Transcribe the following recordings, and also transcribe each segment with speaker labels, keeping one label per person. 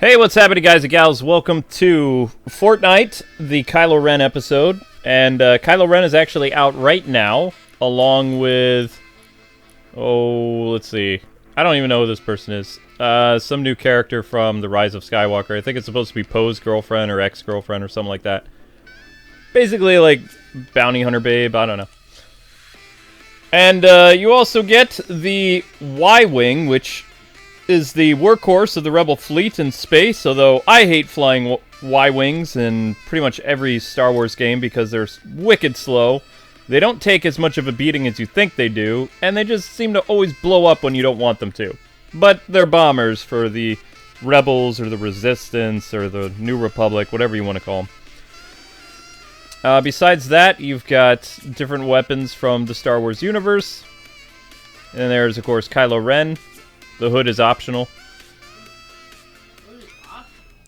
Speaker 1: Hey, what's happening, guys and gals? Welcome to Fortnite, the Kylo Ren episode. And Kylo Ren is actually out right now, along with... Oh, let's see. I don't even know who this person is. Some new character from The Rise of Skywalker. I think it's supposed to be Poe's girlfriend or ex-girlfriend or something like that. Basically, like, bounty hunter babe. I don't know. And you also get the Y-Wing, which is the workhorse of the Rebel fleet in space, although I hate flying Y-Wings in pretty much every Star Wars game because they're wicked slow. They don't take as much of a beating as you think they do, and they just seem to always blow up when you don't want them to. But they're bombers for the Rebels or the Resistance or the New Republic, whatever you want to call them. Besides that, you've got different weapons from the Star Wars universe. And there's, of course, Kylo Ren. The hood is optional.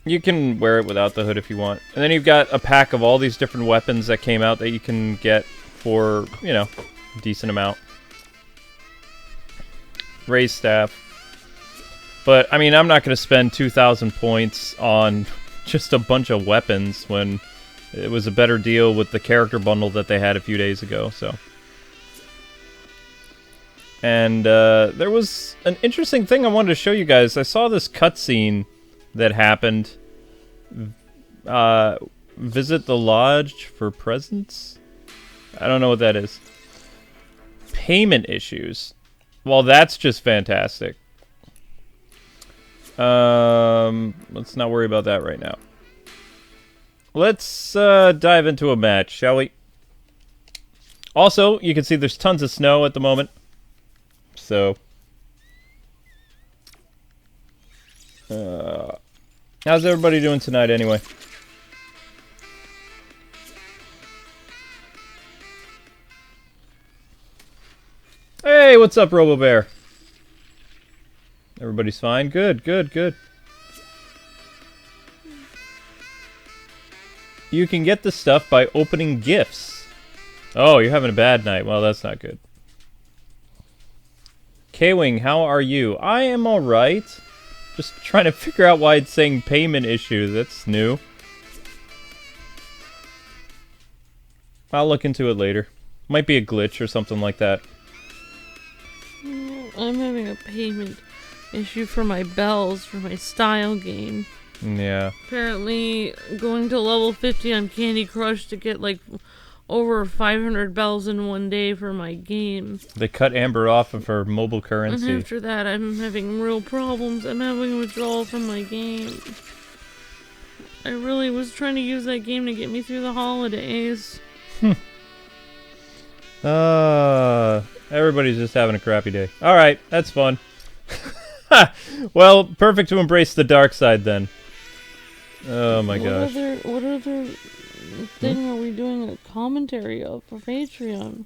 Speaker 1: You can wear it without the hood if you want. And then you've got a pack of all these different weapons that came out that you can get for, you know, a decent amount. Raised staff. But, I mean, I'm not going to spend 2,000 points on just a bunch of weapons when it was a better deal with the character bundle that they had a few days ago, so... And there was an interesting thing I wanted to show you guys. I saw this cutscene that happened. Visit the lodge for presents? I don't know what that is. Payment issues. Well, that's just fantastic. Let's not worry about that right now. Let's dive into a match, shall we? Also, you can see there's tons of snow at the moment. So, how's everybody doing tonight anyway? Hey, what's up, RoboBear? Everybody's fine? Good, good, good. You can get the stuff by opening gifts. Oh, you're having a bad night. Well, that's not good. Kwing, how are you? I am alright. Just trying to figure out why it's saying payment issue. That's new. I'll look into it later. Might be a glitch or something like that.
Speaker 2: I'm having a payment issue for my bells for my style game.
Speaker 1: Yeah.
Speaker 2: Apparently, going to level 50 on Candy Crush to get like over 500 bells in one day for my game.
Speaker 1: They cut Amber off of her mobile currency.
Speaker 2: And after that, I'm having real problems. I'm having withdrawal from my game. I really was trying to use that game to get me through the holidays.
Speaker 1: Everybody's just having a crappy day. Alright, that's fun. Well, perfect to embrace the dark side then. Oh my gosh.
Speaker 2: What other thing are we doing a commentary of for Patreon?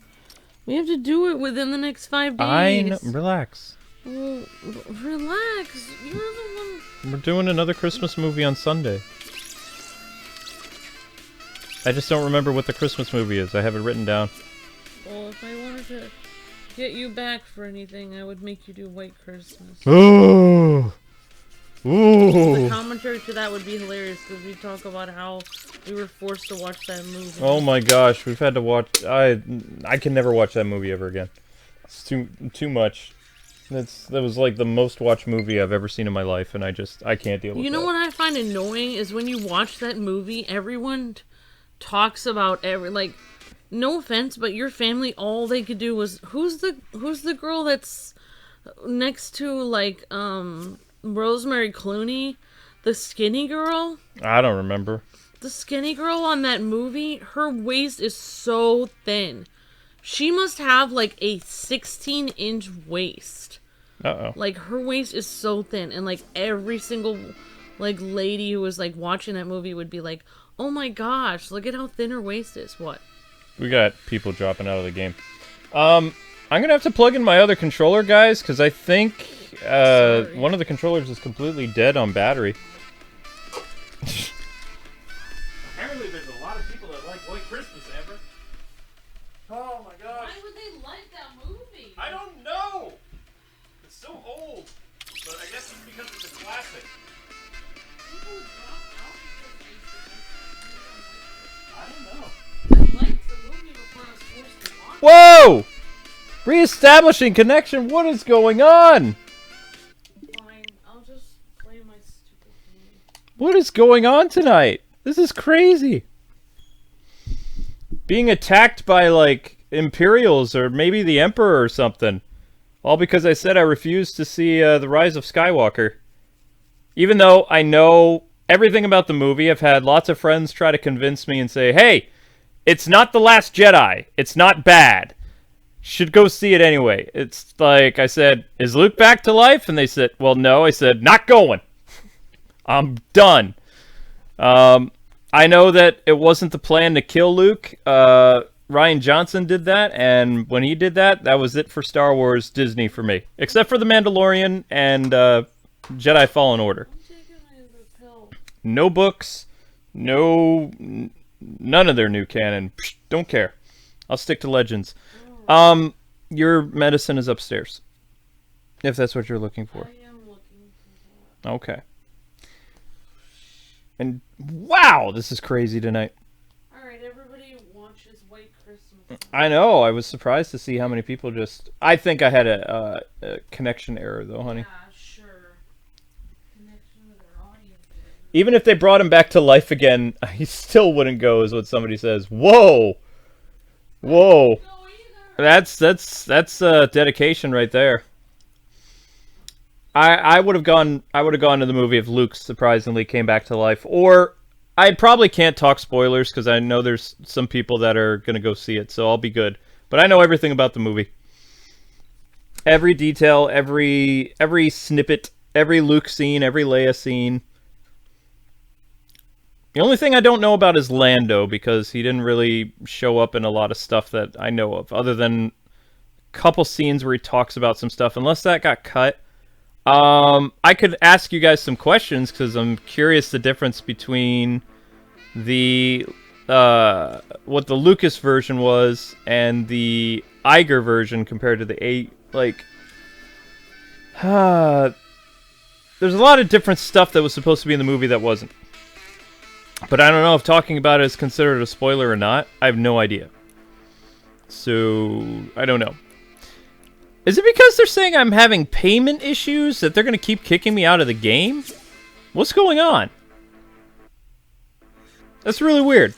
Speaker 2: We have to do it within the next 5 days.
Speaker 1: I know. Relax.
Speaker 2: Well, relax. You're the one.
Speaker 1: We're doing another Christmas movie on Sunday. I just don't remember what the Christmas movie is. I have it written down.
Speaker 2: Well, if I wanted to get you back for anything, I would make you do White Christmas.
Speaker 1: Oh. Ooh.
Speaker 2: The commentary to that would be hilarious because we talk about how we were forced to watch that movie.
Speaker 1: Oh my gosh, we've had to watch. I can never watch that movie ever again. It's too much. That was like the most watched movie I've ever seen in my life, and I can't deal with it.
Speaker 2: You know what I find annoying is when you watch that movie, everyone talks about no offense, but your family, all they could do was who's the girl that's next to Rosemary Clooney, the skinny girl?
Speaker 1: I don't remember.
Speaker 2: The skinny girl on that movie, her waist is so thin. She must have like a 16-inch waist.
Speaker 1: Uh-oh.
Speaker 2: Like her waist is so thin, and like every single lady who was like watching that movie would be like, "Oh my gosh, look at how thin her waist is." What?
Speaker 1: We got people dropping out of the game. I'm gonna have to plug in my other controller, guys, because I think one of the controllers is completely dead on battery. Apparently there's a lot of people that like White Christmas, Amber. Oh my gosh.
Speaker 2: Why would they like that movie?
Speaker 1: I don't know! It's so old. But I guess it's because it's a classic. Whoa! Reestablishing connection. What is going on?
Speaker 2: Fine, I'll just play my stupid game.
Speaker 1: What is going on tonight? This is crazy. Being attacked by, like, Imperials or maybe the Emperor or something. All because I said I refused to see The Rise of Skywalker. Even though I know everything about the movie, I've had lots of friends try to convince me and say, hey, it's not The Last Jedi. It's not bad. Should go see it anyway. It's like, I said, is Luke back to life? And they said, well, no. I said, not going. I'm done. I know that it wasn't the plan to kill Luke. Rian Johnson did that, and when he did that, that was it for Star Wars Disney for me. Except for The Mandalorian and Jedi Fallen Order. No books, none of their new canon. Psh, don't care. I'll stick to Legends. Your medicine is upstairs. If that's what you're looking for.
Speaker 2: I am looking for that.
Speaker 1: Okay. And wow, this is crazy tonight.
Speaker 2: Alright, everybody watches White Christmas.
Speaker 1: I know. I was surprised to see how many people just... I think I had a connection error, though, honey.
Speaker 2: Yeah, sure. Connection with our audience.
Speaker 1: Even if they brought him back to life again, I still wouldn't go, is what somebody says. Whoa! Whoa! That's dedication right there. I would have gone to the movie if Luke surprisingly came back to life. Or I probably can't talk spoilers because I know there's some people that are going to go see it, so I'll be good. But I know everything about the movie. Every detail, every snippet, every Luke scene, every Leia scene. The only thing I don't know about is Lando, because he didn't really show up in a lot of stuff that I know of, other than a couple scenes where he talks about some stuff, unless that got cut. I could ask you guys some questions, because I'm curious the difference between the, what the Lucas version was, and the Iger version compared to the there's a lot of different stuff that was supposed to be in the movie that wasn't. But I don't know if talking about it is considered a spoiler or not. I have no idea. So, I don't know. Is it because they're saying I'm having payment issues that they're going to keep kicking me out of the game? What's going on? That's really weird.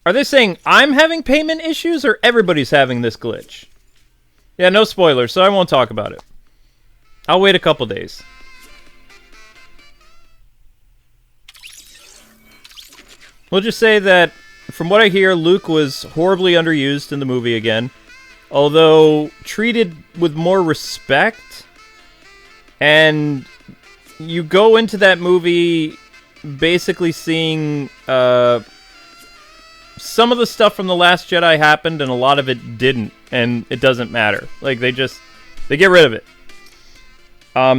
Speaker 1: Are they saying I'm having payment issues or everybody's having this glitch? Yeah, no spoilers, so I won't talk about it. I'll wait a couple days. We'll just say that, from what I hear, Luke was horribly underused in the movie again. Although, treated with more respect. And you go into that movie basically seeing... some of the stuff from The Last Jedi happened, and a lot of it didn't. And it doesn't matter. Like, they get rid of it.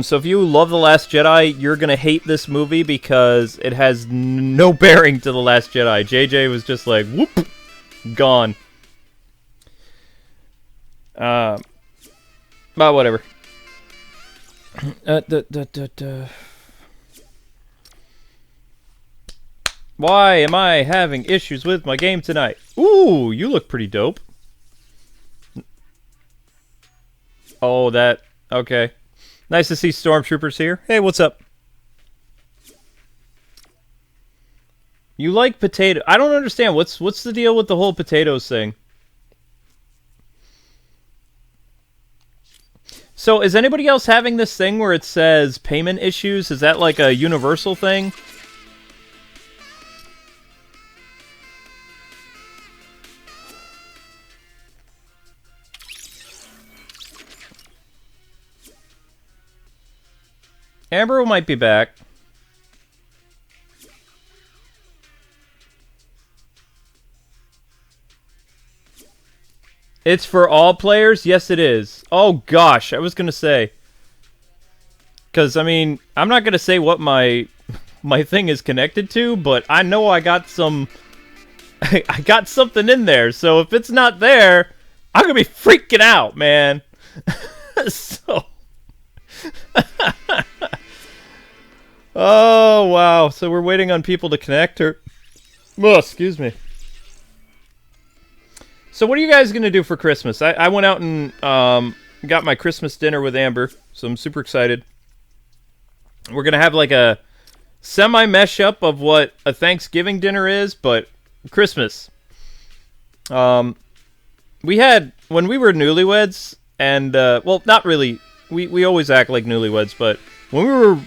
Speaker 1: So if you love The Last Jedi, you're going to hate this movie because it has no bearing to The Last Jedi. JJ was just like, whoop, gone. But whatever. Why am I having issues with my game tonight? Ooh, you look pretty dope. Oh, that... Okay. Nice to see Stormtroopers here. Hey, what's up? You like potato... I don't understand. What's the deal with the whole potatoes thing? So, is anybody else having this thing where it says payment issues? Is that like a universal thing? Amber might be back. It's for all players? Yes, it is. Oh, gosh. I was going to say. Because, I mean, I'm not going to say what my thing is connected to, but I know I got some... I got something in there. So if it's not there, I'm gonna be freaking out, man. So, oh wow. So we're waiting on people to connect her. Oh, excuse me. So what are you guys gonna do for Christmas? I went out and got my Christmas dinner with Amber, so I'm super excited. We're gonna have like a semi-mesh up of what a Thanksgiving dinner is, but Christmas. We had, when we were newlyweds, and, well, not really, we always act like newlyweds, but when we were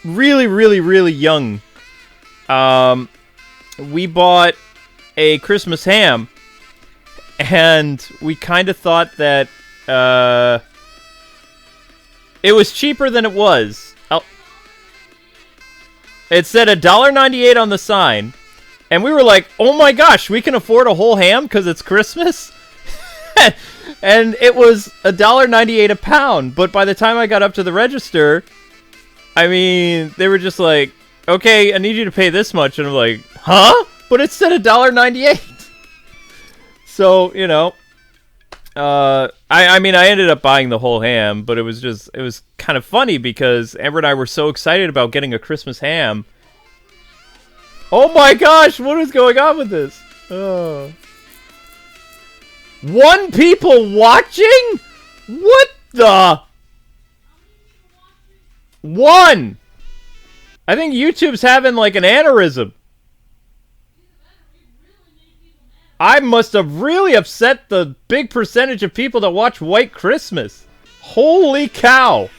Speaker 1: really, really, really young, we bought a Christmas ham, and we kind of thought that, it was cheaper than it was. It said $1.98 on the sign, and we were like, oh my gosh, we can afford a whole ham because it's Christmas? And it was $1.98 a pound, but by the time I got up to the register, I mean, they were just like, okay, I need you to pay this much, and I'm like, huh? But it said $1.98. So, you know, I mean, I ended up buying the whole ham, but it was kind of funny because Amber and I were so excited about getting a Christmas ham. Oh my gosh, what is going on with this? Oh. 1 people watching? What the? 1! I think YouTube's having like an aneurysm. I must have really upset the big percentage of people that watch White Christmas. Holy cow.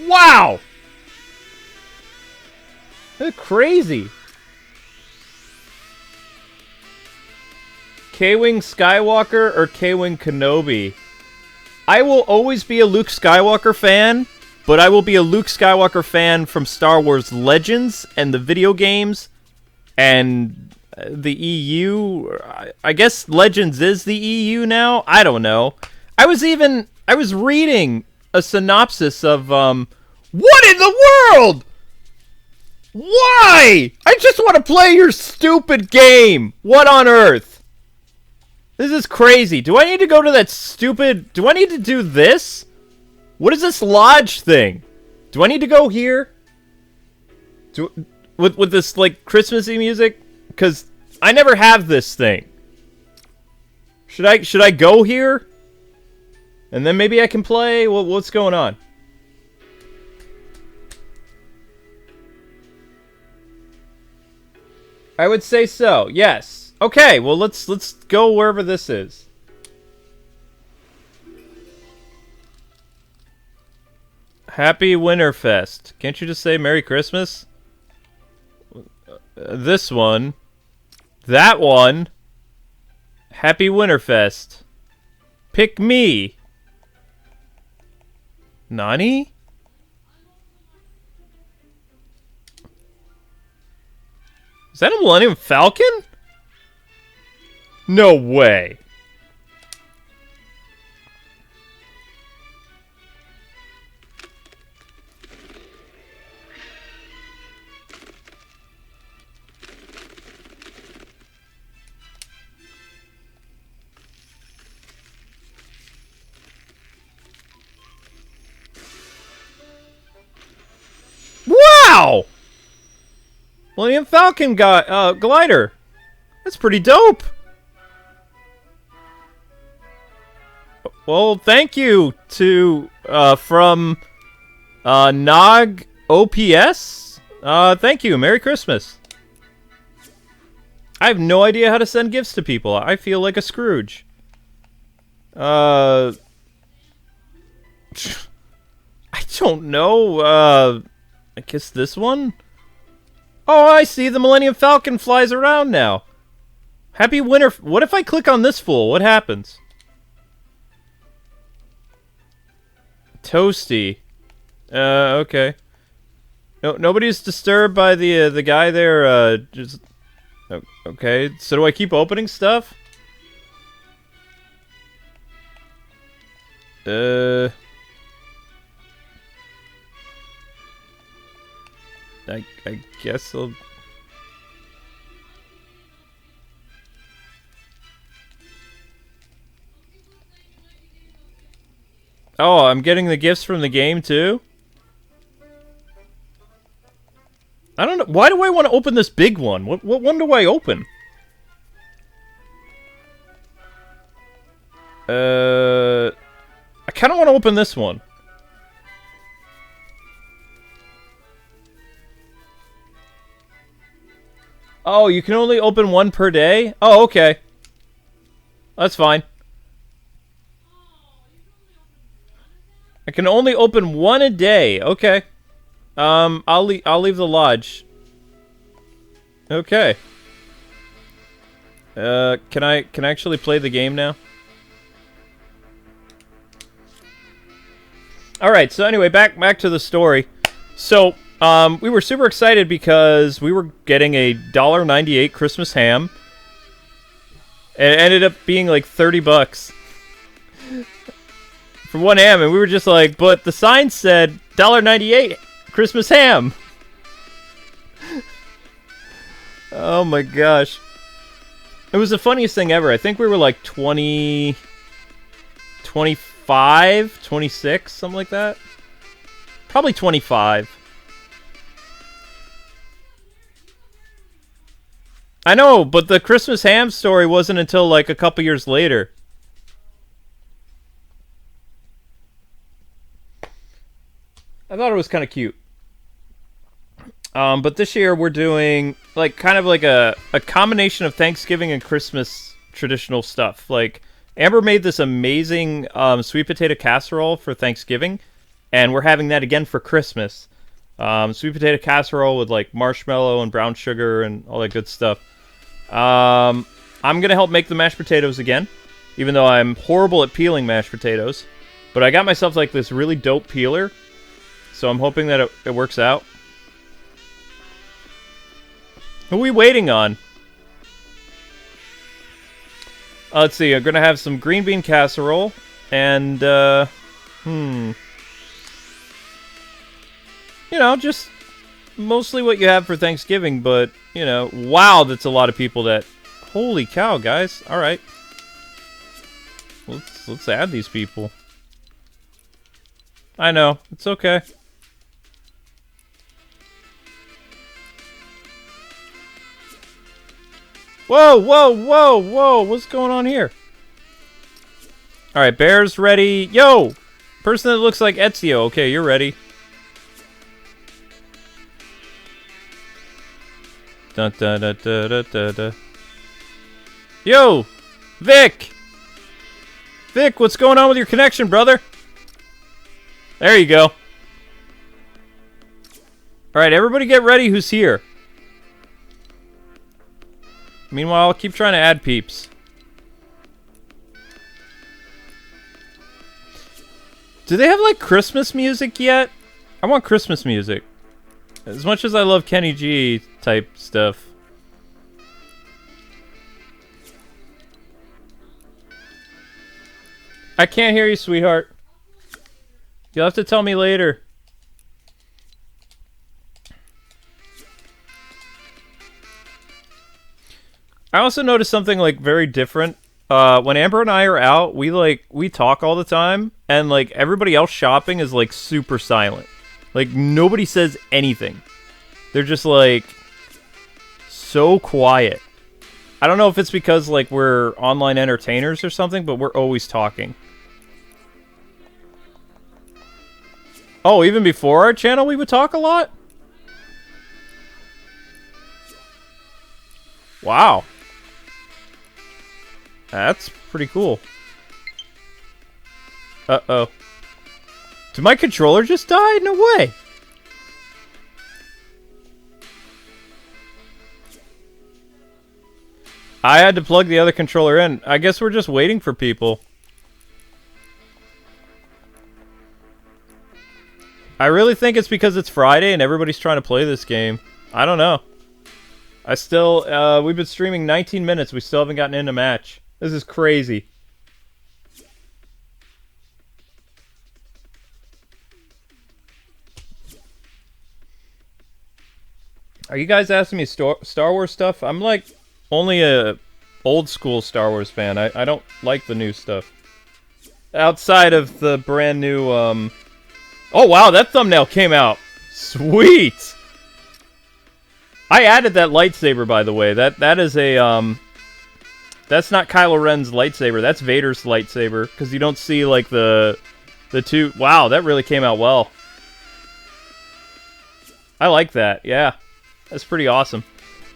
Speaker 1: Wow. That's crazy. Kwing Skywalker or Kwing Kenobi? I will always be a Luke Skywalker fan, but I will be a Luke Skywalker fan from Star Wars Legends and the video games and the EU. I guess Legends is the EU now? I don't know. I was reading a synopsis of, what in the world? Why? I just want to play your stupid game. What on earth? This is crazy. Do I need to go to that stupid... Do I need to do this? What is this lodge thing? Do I need to go here? With this, like, Christmassy music? Because I never have this thing. Should I go here? And then maybe I can play? What's going on? I would say so, yes. Okay, well, let's go wherever this is. Happy Winterfest. Can't you just say Merry Christmas? This one. That one. Happy Winterfest. Pick me. Nani? Is that a Millennium Falcon? No way. Wow! Millennium Falcon glider. That's pretty dope. Well, thank you to, from, Nog OPS. Thank you. Merry Christmas. I have no idea how to send gifts to people. I feel like a Scrooge. I don't know. I guess this one? Oh, I see. The Millennium Falcon flies around now. Happy winter. What if I click on this fool? What happens? Toasty. Okay. No, nobody's disturbed by the guy there. Just okay. So do I keep opening stuff? I guess I'll. Oh, I'm getting the gifts from the game, too? I don't know. Why do I want to open this big one? What one do I open? I kind of want to open this one. Oh, you can only open one per day? Oh, okay. That's fine. I can only open one a day. Okay. I'll leave the lodge. Okay. Can I actually play the game now? All right. So anyway, back to the story. So we were super excited because we were getting a $1.98 Christmas ham. It ended up being like $30 for one ham, and we were just like, but the sign said $1.98 Christmas ham. Oh my gosh. It was the funniest thing ever. I think we were like 20, 25, 26, something like that. Probably 25. I know, but the Christmas ham story wasn't until like a couple years later. I thought it was kind of cute. But this year we're doing like kind of like a combination of Thanksgiving and Christmas traditional stuff. Like Amber made this amazing sweet potato casserole for Thanksgiving, and we're having that again for Christmas. Sweet potato casserole with like marshmallow and brown sugar and all that good stuff. I'm gonna help make the mashed potatoes again, even though I'm horrible at peeling mashed potatoes. But I got myself like this really dope peeler, so I'm hoping that it works out. Who are we waiting on? Let's see, I'm gonna have some green bean casserole, and, you know, just mostly what you have for Thanksgiving, but, you know, wow, that's a lot of people that... Holy cow, guys. Alright. Let's add these people. I know, it's okay. Whoa, whoa, whoa, whoa, what's going on here? Alright, Bear's ready. Yo! Person that looks like Ezio. Okay, you're ready. Dun, dun, dun, dun, dun, dun, dun. Yo! Vic! Vic, what's going on with your connection, brother? There you go. Alright, everybody get ready who's here. Meanwhile, I'll keep trying to add peeps. Do they have, like, Christmas music yet? I want Christmas music. As much as I love Kenny G type stuff. I can't hear you, sweetheart. You'll have to tell me later. I also noticed something like very different. When Amber and I are out, we talk all the time, and like everybody else shopping is like super silent. Like nobody says anything. They're just like so quiet. I don't know if it's because like we're online entertainers or something, but we're always talking. Oh, even before our channel we would talk a lot? Wow. That's pretty cool. Uh-oh. Did my controller just die? No way! I had to plug the other controller in. I guess we're just waiting for people. I really think it's because it's Friday and everybody's trying to play this game. I don't know. We've been streaming 19 minutes. We still haven't gotten in a match. This is crazy. Are you guys asking me Star Wars stuff? I'm like only a old school Star Wars fan. I don't like the new stuff. outside of the brand new, Oh, wow, that thumbnail came out. Sweet! I added that lightsaber, by the way. That is a, that's not Kylo Ren's lightsaber. That's Vader's lightsaber, because you don't see, like, the two... Wow, that really came out well. I like that, yeah. That's pretty awesome.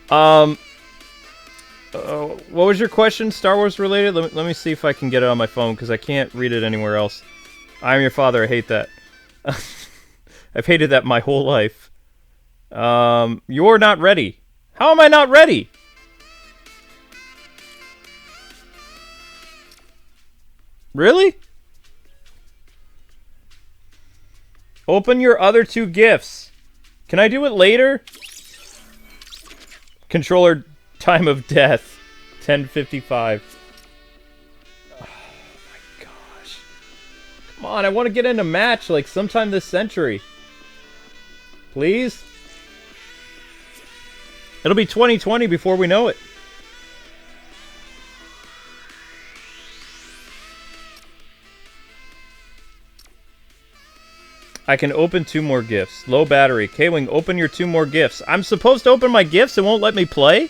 Speaker 1: What was your question, Star Wars related? Let me see if I can get it on my phone, because I can't read it anywhere else. I'm your father, I hate that. I've hated that my whole life. You're not ready. How am I not ready? Really? Open your other 2 gifts. Can I do it later? Controller time of death. 10:55. Oh my gosh. Come on, I want to get in a match like sometime this century. Please? It'll be 2020 before we know it. I can open 2 more gifts. Low battery. Kwing, open your 2 more gifts. I'm supposed to open my gifts? It won't let me play?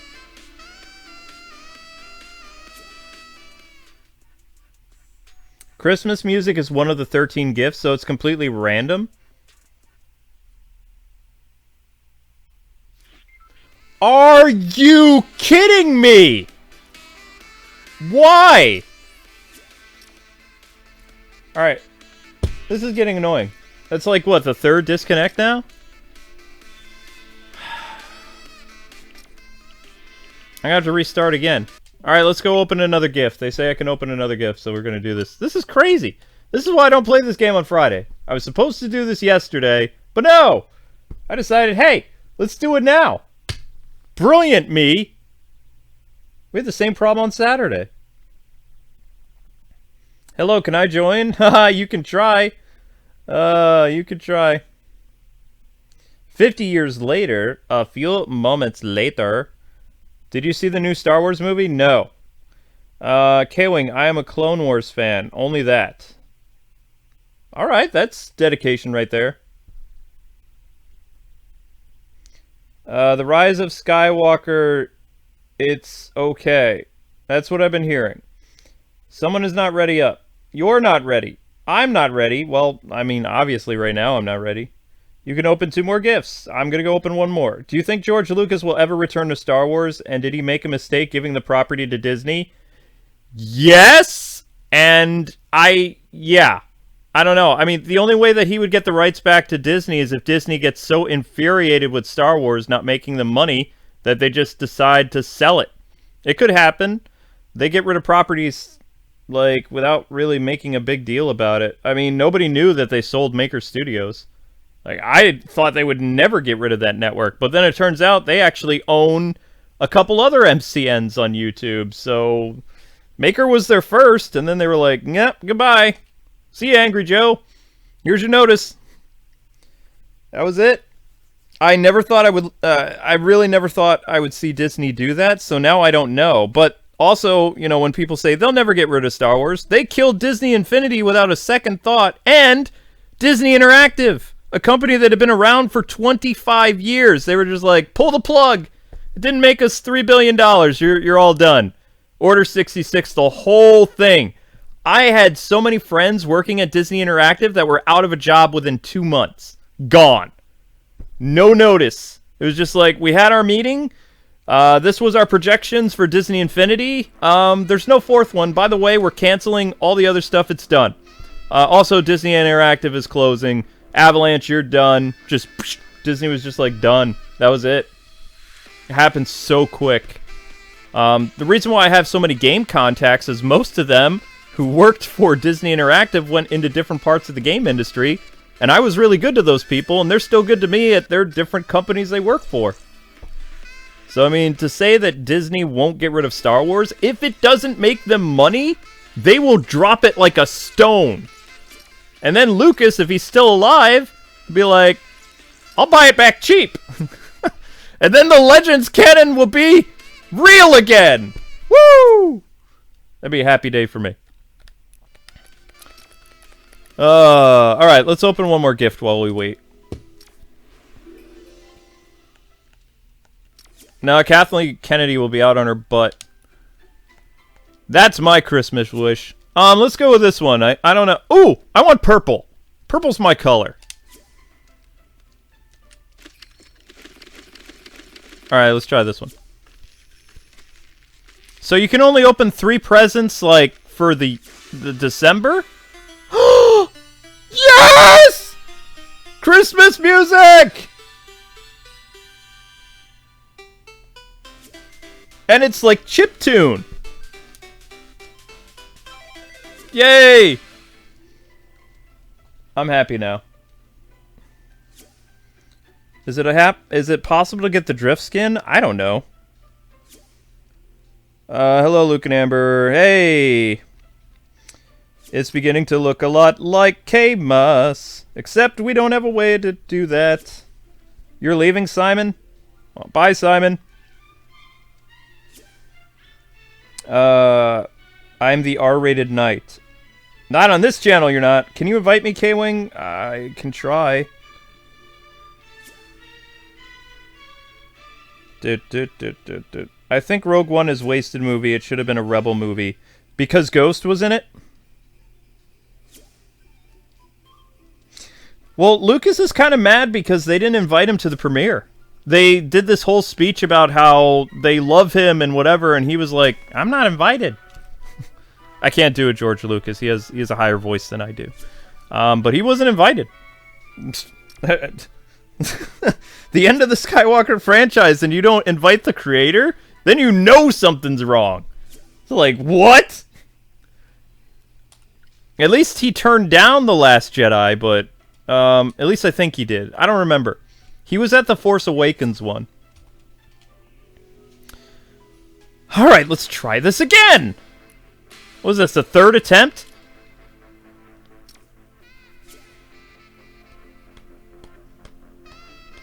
Speaker 1: Christmas music is one of the 13 gifts, so it's completely random. Are you kidding me? Why? Alright. This is getting annoying. That's like, what, the 3rd disconnect now? I'm gonna have to restart again. Alright, let's go open another gift. They say I can open another gift, so we're gonna do this. This is crazy. This is why I don't play this game on Friday. I was supposed to do this yesterday, but no! I decided, hey, let's do it now. Brilliant, me! We had the same problem on Saturday. Hello, can I join? Haha, you can try. You could try. 50 years later, a few moments later. Did you see the new Star Wars movie? No. Kwing, I am a Clone Wars fan. Only that. Alright, that's dedication right there. The Rise of Skywalker, it's okay. That's what I've been hearing. Someone is not ready up. You're not ready. I'm not ready. Well, I mean, obviously right now I'm not ready. You can open 2 more gifts. I'm going to go open 1 more. Do you think George Lucas will ever return to Star Wars? And did he make a mistake giving the property to Disney? Yes! And yeah. I don't know. I mean, the only way that he would get the rights back to Disney is if Disney gets so infuriated with Star Wars not making them money that they just decide to sell it. It could happen. They get rid of properties, like, without really making a big deal about it. I mean, nobody knew that they sold Maker Studios. Like, I thought they would never get rid of that network, but then it turns out they actually own a couple other MCNs on YouTube, so Maker was their first, and then they were like, yep, goodbye. See ya, Angry Joe. Here's your notice. That was it. I never thought I would, I really never thought I would see Disney do that, so now I don't know, but also, you know, when people say they'll never get rid of Star Wars, they killed Disney Infinity without a second thought, and Disney Interactive, a company that had been around for 25 years. They were just like, pull the plug. It didn't make us $3 billion. You're all done. Order 66, the whole thing. I had so many friends working at Disney Interactive that were out of a job within 2 months. Gone. No notice. It was just like, we had our meeting. This was our projections for Disney Infinity. There's no 4th one. By the way, we're canceling all the other stuff. It's done. Also, Disney Interactive is closing. Avalanche, you're done. Just, psh, Disney was just like, done. That was it. It happened so quick. The reason why I have so many game contacts is most of them who worked for Disney Interactive went into different parts of the game industry, and I was really good to those people, and they're still good to me at their different companies they work for. So, I mean, to say that Disney won't get rid of Star Wars, if it doesn't make them money, they will drop it like a stone. And then Lucas, if he's still alive, will be like, I'll buy it back cheap. And then the Legends canon will be real again. Woo! That'd be a happy day for me. Alright, let's open one more gift while we wait. Now, Kathleen Kennedy will be out on her butt. That's my Christmas wish. Let's go with this one. I don't know. Ooh, I want purple. Purple's my color. Alright, let's try this one. So you can only open 3 presents, like, for the December? Yes! Christmas music! And it's like chiptune. Yay! I'm happy now. Is it possible to get the drift skin? I don't know. Hello, Luke and Amber. Hey! It's beginning to look a lot like K-Mus. Except we don't have a way to do that. You're leaving, Simon? Well, bye, Simon. I'm the R-rated knight. Not on this channel, you're not. Can you invite me, K-Wing? I can try. I think Rogue One is a wasted movie. It should have been a Rebel movie. Because Ghost was in it? Well, Lucas is kind of mad because they didn't invite him to the premiere. They did this whole speech about how they love him and whatever, and he was like, I'm not invited. I can't do it, George Lucas. He has a higher voice than I do. But he wasn't invited. The end of the Skywalker franchise, and you don't invite the creator? Then you know something's wrong. It's like, what? At least he turned down The Last Jedi, but at least I think he did. I don't remember. He was at the Force Awakens one. Alright, let's try this again! What was this, the 3rd attempt?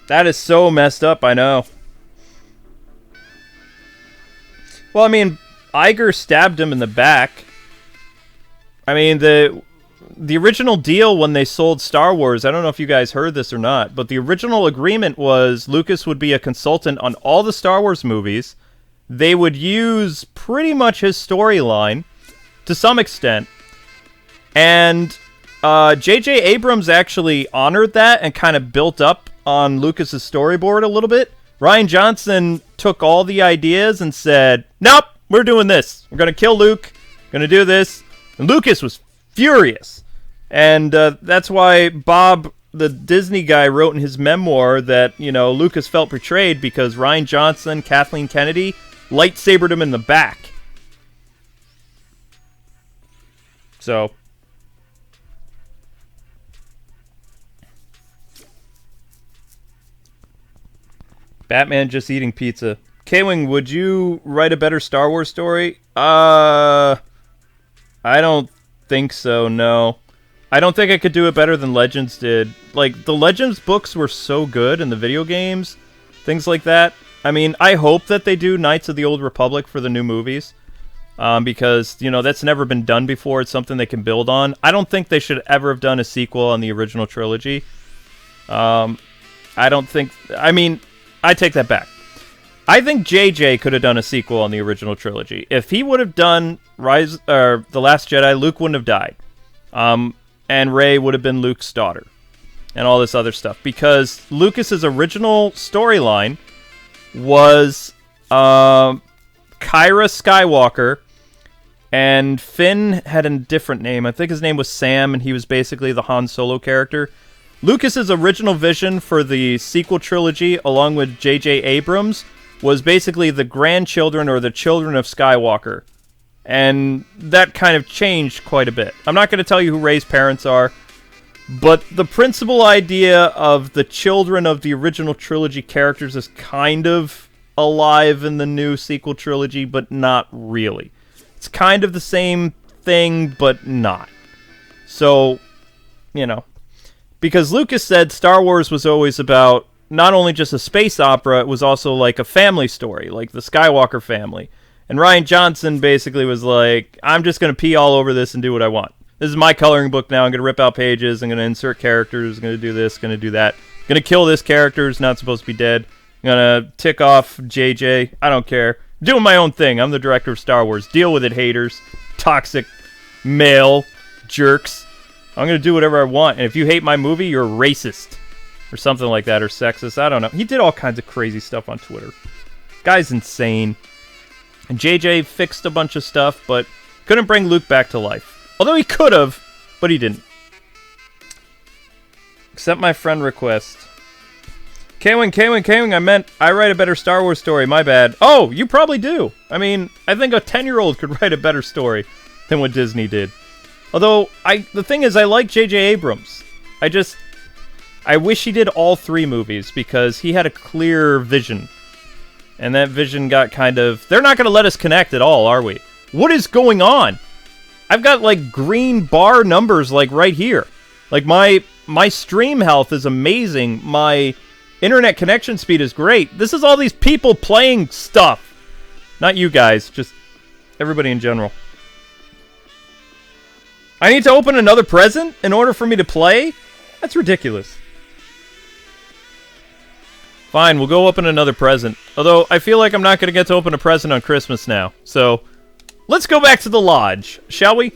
Speaker 1: That is so messed up, I know. Well, I mean, Iger stabbed him in the back. I mean, the original deal when they sold Star Wars, I don't know if you guys heard this or not, but the original agreement was Lucas would be a consultant on all the Star Wars movies. They would use pretty much his storyline to some extent. And J.J. Abrams actually honored that and kind of built up on Lucas's storyboard a little bit. Rian Johnson took all the ideas and said, nope, we're doing this. We're going to kill Luke. Going to do this. And Lucas was furious. And that's why Bob, the Disney guy, wrote in his memoir that, you know, Lucas felt betrayed because Rian Johnson, Kathleen Kennedy, lightsabered him in the back. So Batman just eating pizza. Kwing, would you write a better Star Wars story? I don't think so, no. I don't think I could do it better than Legends did. Like, the Legends books were so good in the video games, things like that. I mean, I hope that they do Knights of the Old Republic for the new movies. Because, you know, that's never been done before. It's something they can build on. I don't think they should ever have done a sequel on the original trilogy. I don't think... I mean, I take that back. I think JJ could have done a sequel on the original trilogy. If he would have done The Last Jedi, Luke wouldn't have died. And Rey would have been Luke's daughter. And all this other stuff. Because Lucas's original storyline was Kyra Skywalker, and Finn had a different name. I think his name was Sam, and he was basically the Han Solo character. Lucas's original vision for the sequel trilogy, along with J.J. Abrams, was basically the grandchildren or the children of Skywalker. And that kind of changed quite a bit. I'm not going to tell you who Rey's parents are, but the principal idea of the children of the original trilogy characters is kind of alive in the new sequel trilogy, but not really. It's kind of the same thing, but not. So, you know. Because Lucas said Star Wars was always about not only just a space opera, it was also like a family story, like the Skywalker family. And Rian Johnson basically was like, I'm just going to pee all over this and do what I want. This is my coloring book now. I'm going to rip out pages. I'm going to insert characters. I'm going to do this, going to do that. I'm going to kill this character who's not supposed to be dead. I'm going to tick off JJ. I don't care. Doing my own thing. I'm the director of Star Wars. Deal with it, haters. Toxic male jerks. I'm going to do whatever I want. And if you hate my movie, you're racist. Or something like that. Or sexist. I don't know. He did all kinds of crazy stuff on Twitter. Guy's insane. And JJ fixed a bunch of stuff, but couldn't bring Luke back to life. Although he could have, but he didn't. Accept my friend request. Kwing, I meant I write a better Star Wars story, my bad. Oh, you probably do. I mean, I think a 10-year-old could write a better story than what Disney did. Although, the thing is, I like J.J. Abrams. I wish he did all 3 movies, because he had a clear vision. And that vision got kind of... They're not going to let us connect at all, are we? What is going on? I've got, like, green bar numbers, like, right here. Like, my stream health is amazing. My internet connection speed is great. This is all these people playing stuff. Not you guys, just everybody in general. I need to open another present in order for me to play? That's ridiculous. Fine, we'll go open another present. Although, I feel like I'm not going to get to open a present on Christmas now. So, let's go back to the lodge, shall we?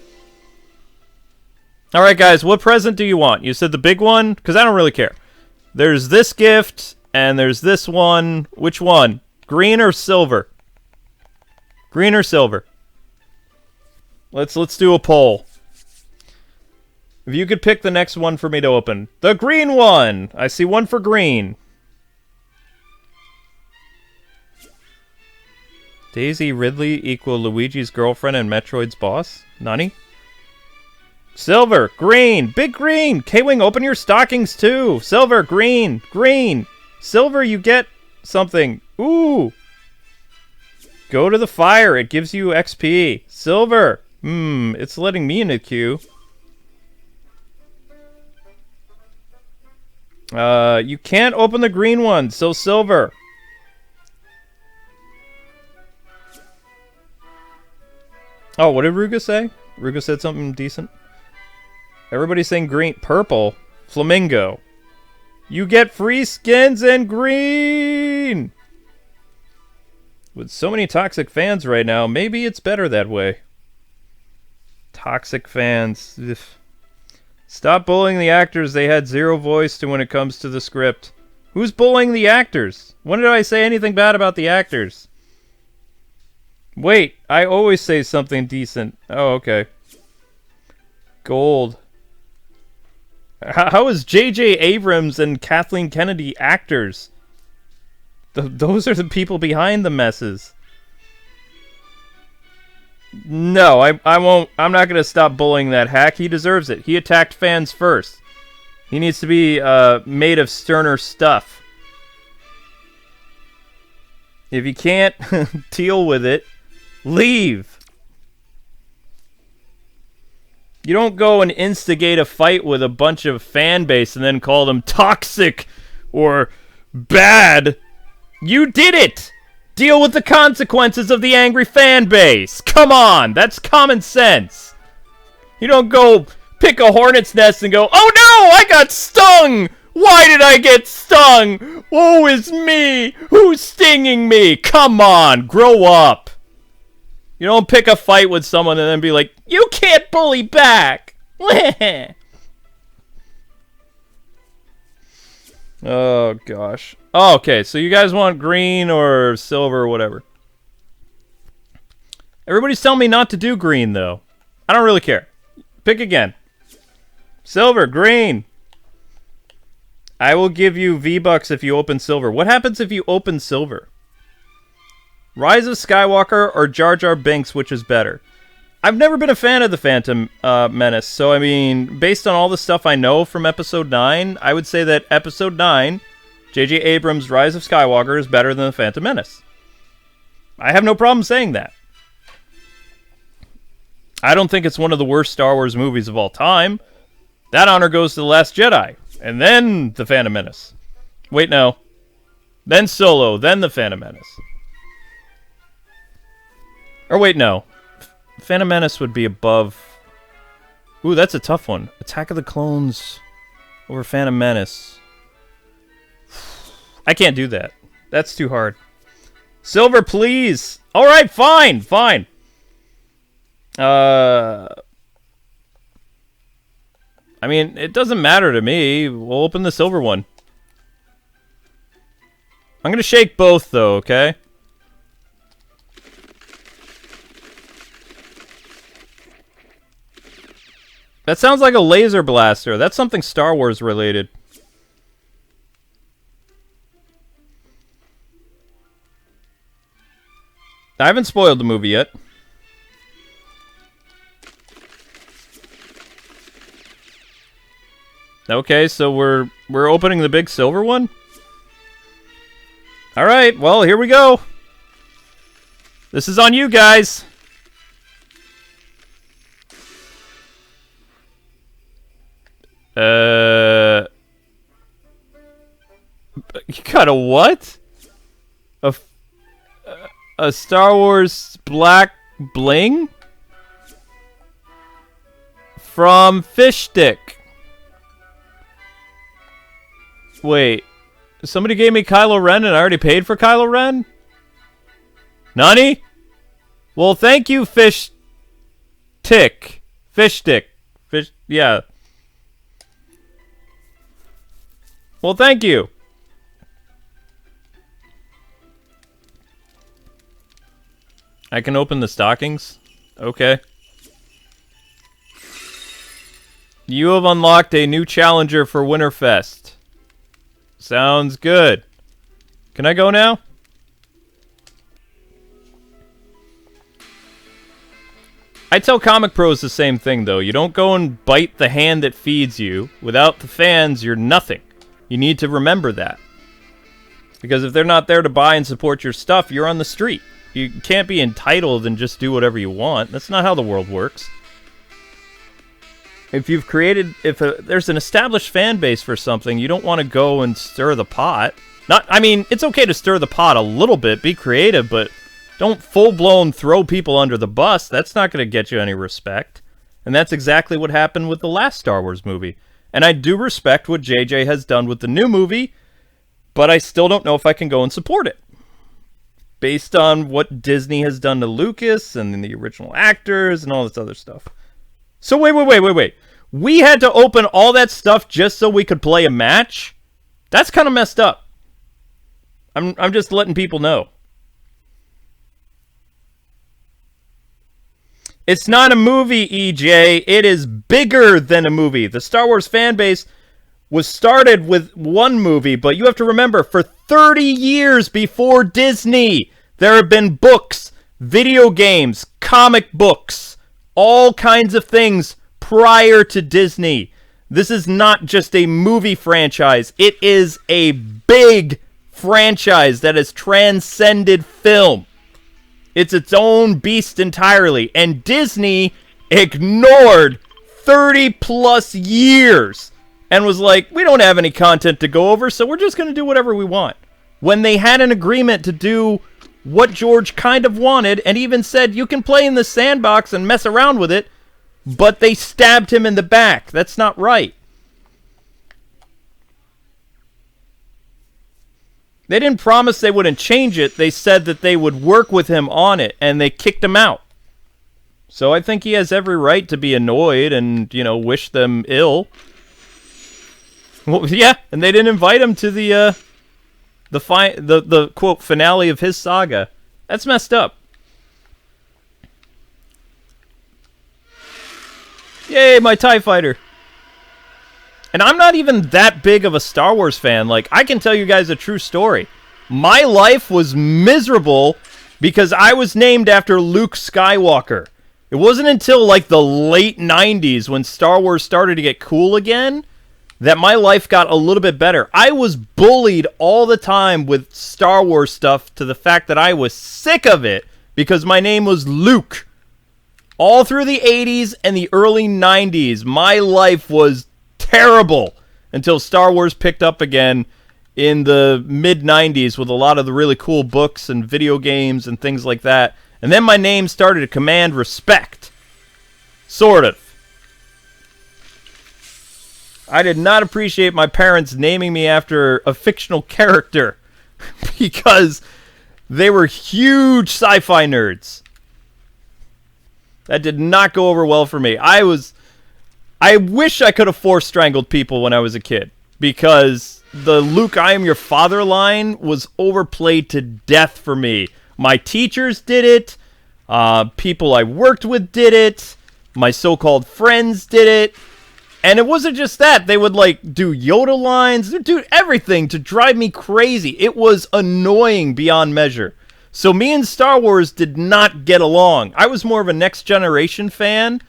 Speaker 1: Alright guys, what present do you want? You said the big one? Because I don't really care. There's this gift, and there's this one. Which one? Green or silver? Green or silver? Let's do a poll. If you could pick the next one for me to open. The green one! I see one for green. Daisy Ridley equal Luigi's girlfriend and Metroid's boss? Nani? Silver, green, big green. Kwing, open your stockings too. Silver, green, green. Silver, you get something. Ooh. Go to the fire. It gives you XP. Silver. It's letting me in the queue. You can't open the green one, so silver. Oh, what did Ruga say? Ruga said something decent. Everybody's saying green. Purple. Flamingo. You get free skins and green! With so many toxic fans right now, maybe it's better that way. Toxic fans. Ugh. Stop bullying the actors. They had zero voice to when it comes to the script. Who's bullying the actors? When did I say anything bad about the actors? Wait, I always say something decent. Oh, okay. Gold. How is J.J. Abrams and Kathleen Kennedy actors? Those are the people behind the messes. No, I won't. I'm not going to stop bullying that hack. He deserves it. He attacked fans first. He needs to be made of sterner stuff. If you can't deal with it, leave. You don't go and instigate a fight with a bunch of fan base and then call them toxic or bad. You did it! Deal with the consequences of the angry fan base. Come on, that's common sense. You don't go pick a hornet's nest and go, oh no, I got stung! Why did I get stung? Woe is me! Who's stinging me? Come on, grow up. You don't pick a fight with someone and then be like, you can't bully back! Oh, gosh. Oh, okay, so you guys want green or silver or whatever. Everybody's telling me not to do green, though. I don't really care. Pick again. Silver, green. I will give you V-Bucks if you open silver. What happens if you open silver? Rise of Skywalker or Jar Jar Binks, which is better? I've never been a fan of the Phantom Menace, so I mean, based on all the stuff I know from Episode 9, I would say that Episode 9, J.J. Abrams' Rise of Skywalker, is better than the Phantom Menace. I have no problem saying that. I don't think it's one of the worst Star Wars movies of all time. That honor goes to The Last Jedi, and then the Phantom Menace. Wait, no. Then Solo, then the Phantom Menace. Or wait, no. Phantom Menace would be above... Ooh, that's a tough one. Attack of the Clones over Phantom Menace. I can't do that. That's too hard. Silver, please. All right, fine, fine. I mean, it doesn't matter to me. We'll open the silver one. I'm going to shake both, though, okay? That sounds like a laser blaster. That's something Star Wars related. I haven't spoiled the movie yet. Okay, so we're opening the big silver one? Alright, well, here we go. This is on you guys. You got a what? A Star Wars black bling? From Fish Stick. Wait. Somebody gave me Kylo Ren and I already paid for Kylo Ren? Nani? Well, thank you, Fish Tick. Fish Stick. Fish, yeah. Well, thank you. I can open the stockings? Okay. You have unlocked a new challenger for Winterfest. Sounds good. Can I go now? I tell comic pros the same thing, though. You don't go and bite the hand that feeds you. Without the fans, you're nothing. You need to remember that. Because if they're not there to buy and support your stuff, you're on the street. You can't be entitled and just do whatever you want. That's not how the world works. If you've created... If there's an established fan base for something, you don't want to go and stir the pot. I mean, it's okay to stir the pot a little bit, be creative, but don't full-blown throw people under the bus. That's not going to get you any respect. And that's exactly what happened with the last Star Wars movie. And I do respect what JJ has done with the new movie, but I still don't know if I can go and support it. Based on what Disney has done to Lucas and the original actors and all this other stuff. So wait. We had to open all that stuff just so we could play a match? That's kind of messed up. I'm just letting people know. It's not a movie, EJ. It is bigger than a movie. The Star Wars fan base was started with one movie, but you have to remember, for 30 years before Disney, there have been books, video games, comic books, all kinds of things prior to Disney. This is not just a movie franchise. It is a big franchise that has transcended film. It's its own beast entirely. And Disney ignored 30 plus years and was like, we don't have any content to go over, so we're just going to do whatever we want. When they had an agreement to do what George kind of wanted, and even said, you can play in the sandbox and mess around with it, but they stabbed him in the back. That's not right. They didn't promise they wouldn't change it. They said that they would work with him on it, and they kicked him out. So I think he has every right to be annoyed and, you know, wish them ill. Well, yeah, and they didn't invite him to the quote finale of his saga. That's messed up. Yay, my TIE fighter. And I'm not even that big of a Star Wars fan. Like, I can tell you guys a true story. My life was miserable because I was named after Luke Skywalker. It wasn't until, like, the late 90s when Star Wars started to get cool again that my life got a little bit better. I was bullied all the time with Star Wars stuff to the fact that I was sick of it because my name was Luke. All through the 80s and the early 90s, my life was terrible until Star Wars picked up again in the mid-90s with a lot of the really cool books and video games and things like that. And then my name started to command respect. Sort of. I did not appreciate my parents naming me after a fictional character because they were huge sci-fi nerds. That did not go over well for me. I wish I could have force strangled people when I was a kid because the Luke, I am your father line was overplayed to death for me. My teachers did it. People I worked with did it. My so-called friends did it. And it wasn't just that. They would, like, do Yoda lines. They'd do everything to drive me crazy. It was annoying beyond measure. So me and Star Wars did not get along. I was more of a Next Generation fan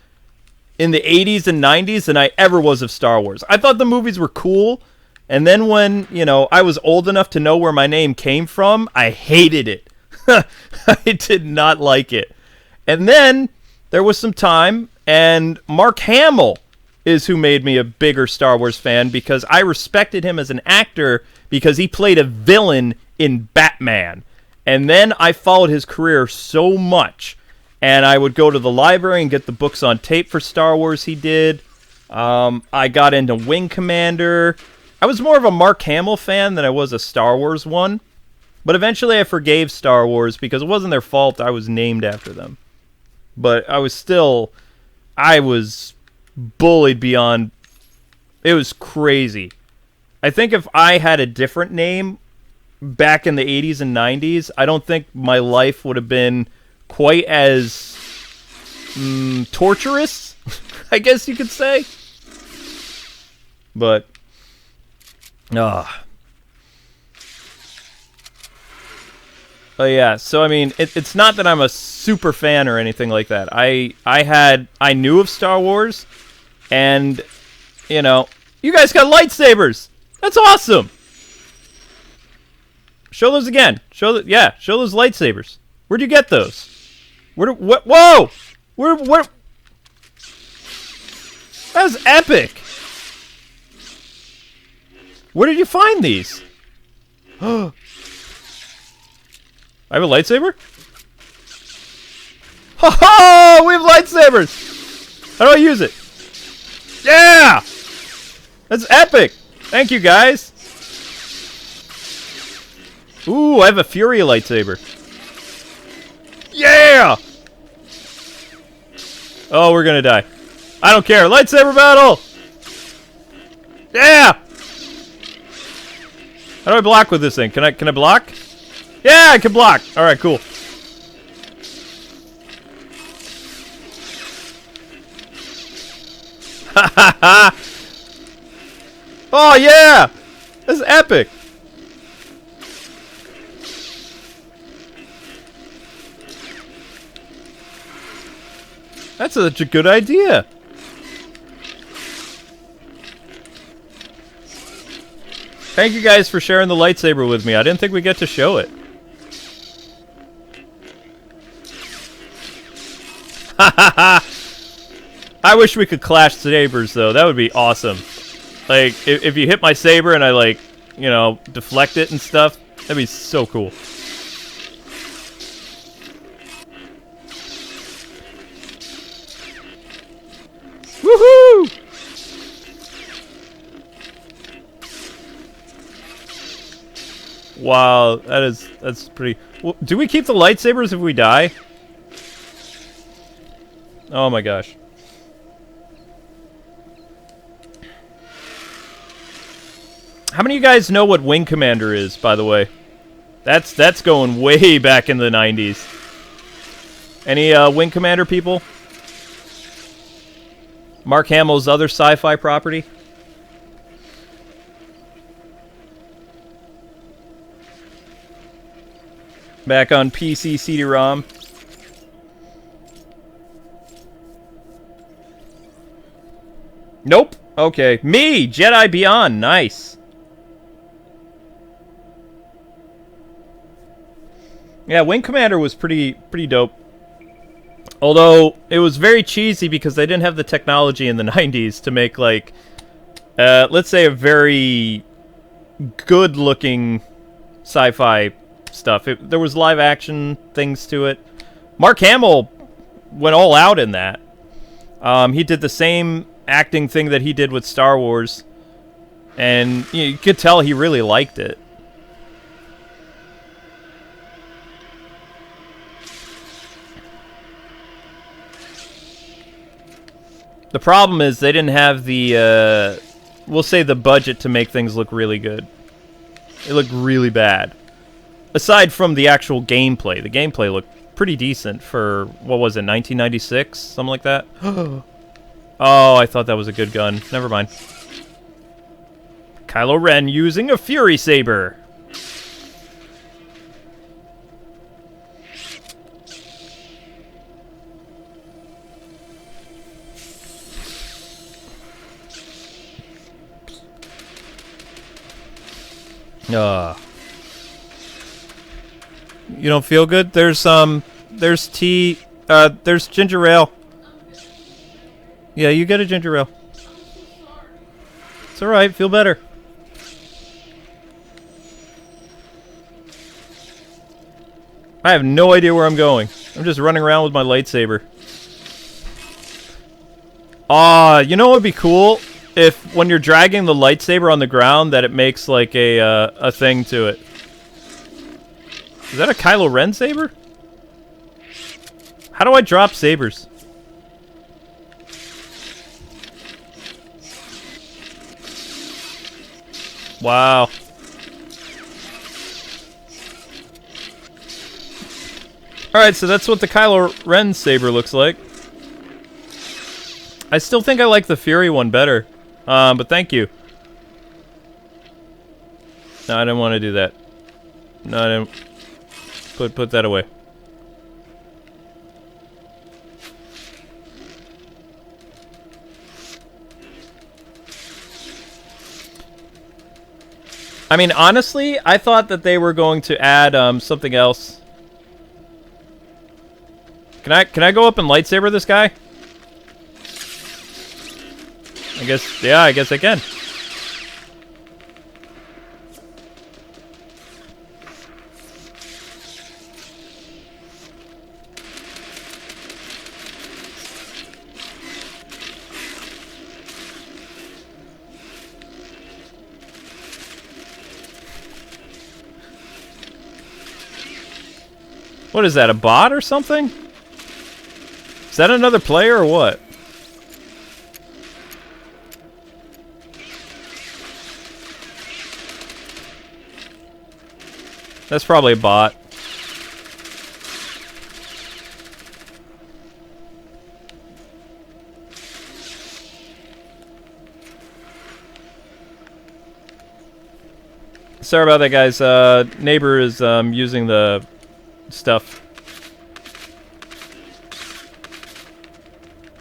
Speaker 1: in the 80s and 90s than I ever was of Star Wars. I thought the movies were cool. And then when, you know, I was old enough to know where my name came from, I hated it. I did not like it. And then there was some time, and Mark Hamill is who made me a bigger Star Wars fan because I respected him as an actor because he played a villain in Batman. And then I followed his career so much. And I would go to the library and get the books on tape for Star Wars he did. I got into Wing Commander. I was more of a Mark Hamill fan than I was a Star Wars one. But eventually I forgave Star Wars because it wasn't their fault I was named after them. But I was bullied beyond... It was crazy. I think if I had a different name back in the 80s and 90s, I don't think my life would have been quite as torturous, I guess you could say. But... Oh yeah, so I mean, it's not that I'm a super fan or anything like that. I knew of Star Wars, and you know, you guys got lightsabers. That's awesome. Show those again. Show those lightsabers. Where'd you get those? What? Whoa! Where? That was epic. Where did you find these? I have a lightsaber? Ha-ha! We have lightsabers! How do I use it? Yeah! That's epic! Thank you, guys! Ooh, I have a Fury lightsaber. Yeah! Oh, we're gonna die. I don't care. Lightsaber battle! Yeah! How do I block with this thing? Can I block? Yeah, I can block. All right, cool. Ha ha ha! Oh yeah, that's epic. That's such a good idea. Thank you guys for sharing the lightsaber with me. I didn't think we'd get to show it. I wish we could clash sabers, though. That would be awesome. Like, if you hit my saber and I, like, you know, deflect it and stuff, that'd be so cool. Woohoo! Wow, that's pretty... Well, do we keep the lightsabers if we die? Oh my gosh. How many of you guys know what Wing Commander is, by the way? That's going way back in the 90s. Any Wing Commander people? Mark Hamill's other sci-fi property? Back on PC CD-ROM. Nope. Okay. Me! Jedi Beyond. Nice. Yeah, Wing Commander was pretty dope. Although, it was very cheesy because they didn't have the technology in the 90s to make, like, let's say a very good-looking sci-fi stuff. There was live-action things to it. Mark Hamill went all out in that. He did the same acting thing that he did with Star Wars. And you could tell he really liked it. The problem is they didn't have the, we'll say the budget to make things look really good. It looked really bad. Aside from the actual gameplay. The gameplay looked pretty decent for, what was it, 1996? Something like that? Oh, I thought that was a good gun. Never mind. Kylo Ren using a Fury Saber. You don't feel good? There's tea, there's ginger ale. Yeah, you get a ginger ale. It's alright, feel better. I have no idea where I'm going. I'm just running around with my lightsaber. You know what would be cool? If when you're dragging the lightsaber on the ground that it makes like a thing to it. Is that a Kylo Ren saber? How do I drop sabers? Wow. Alright, so that's what the Kylo Ren saber looks like. I still think I like the Fury one better. But thank you. No, I didn't want to do that. No, I didn't. Put that away. I mean, honestly, I thought that they were going to add something else. Can I go up and lightsaber this guy? I guess I can. What is that, a bot or something? Is that another player or what? That's probably a bot. Sorry about that, guys. Neighbor is using the stuff.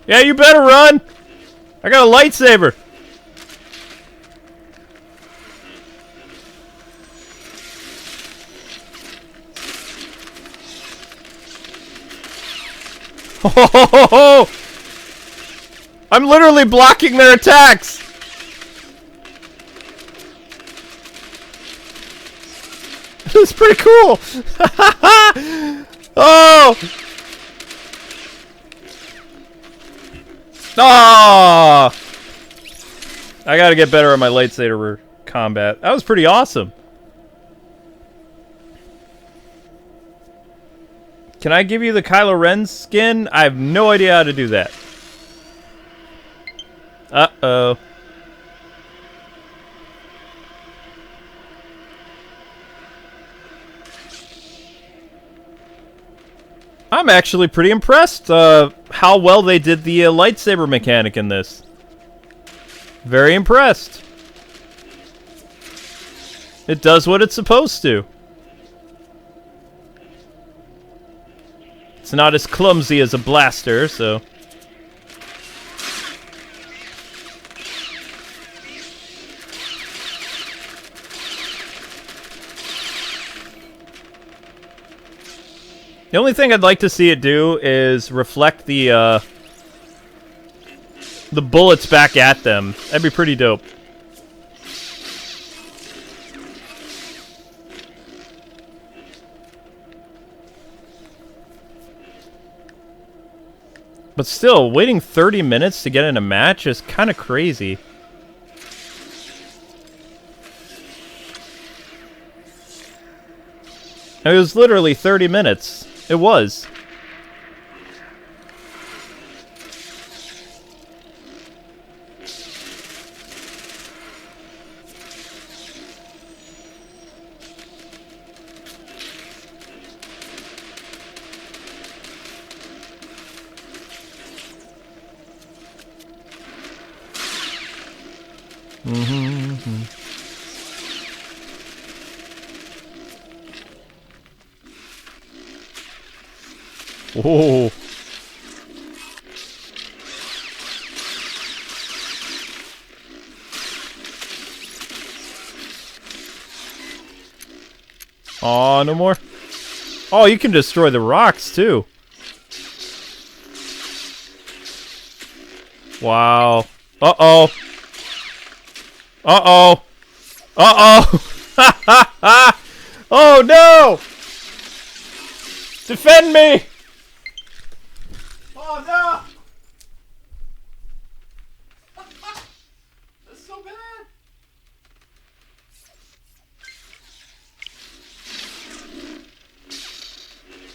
Speaker 1: Yeah, you better run! I got a lightsaber! Oh! I'm literally blocking their attacks! This is pretty cool! Oh! Ah! I gotta get better at my lightsaber combat. That was pretty awesome. Can I give you the Kylo Ren skin? I have no idea how to do that. Uh-oh. I'm actually pretty impressed how well they did the lightsaber mechanic in this. Very impressed. It does what it's supposed to. It's not as clumsy as a blaster, so... The only thing I'd like to see it do is reflect the bullets back at them. That'd be pretty dope. But still, waiting 30 minutes to get in a match is kind of crazy. It was literally 30 minutes. It was. Whoa. Aw, no more? Oh, you can destroy the rocks, too. Wow. Uh-oh. Uh-oh. Uh-oh. Oh, no! Defend me! Oh, no! That's so bad.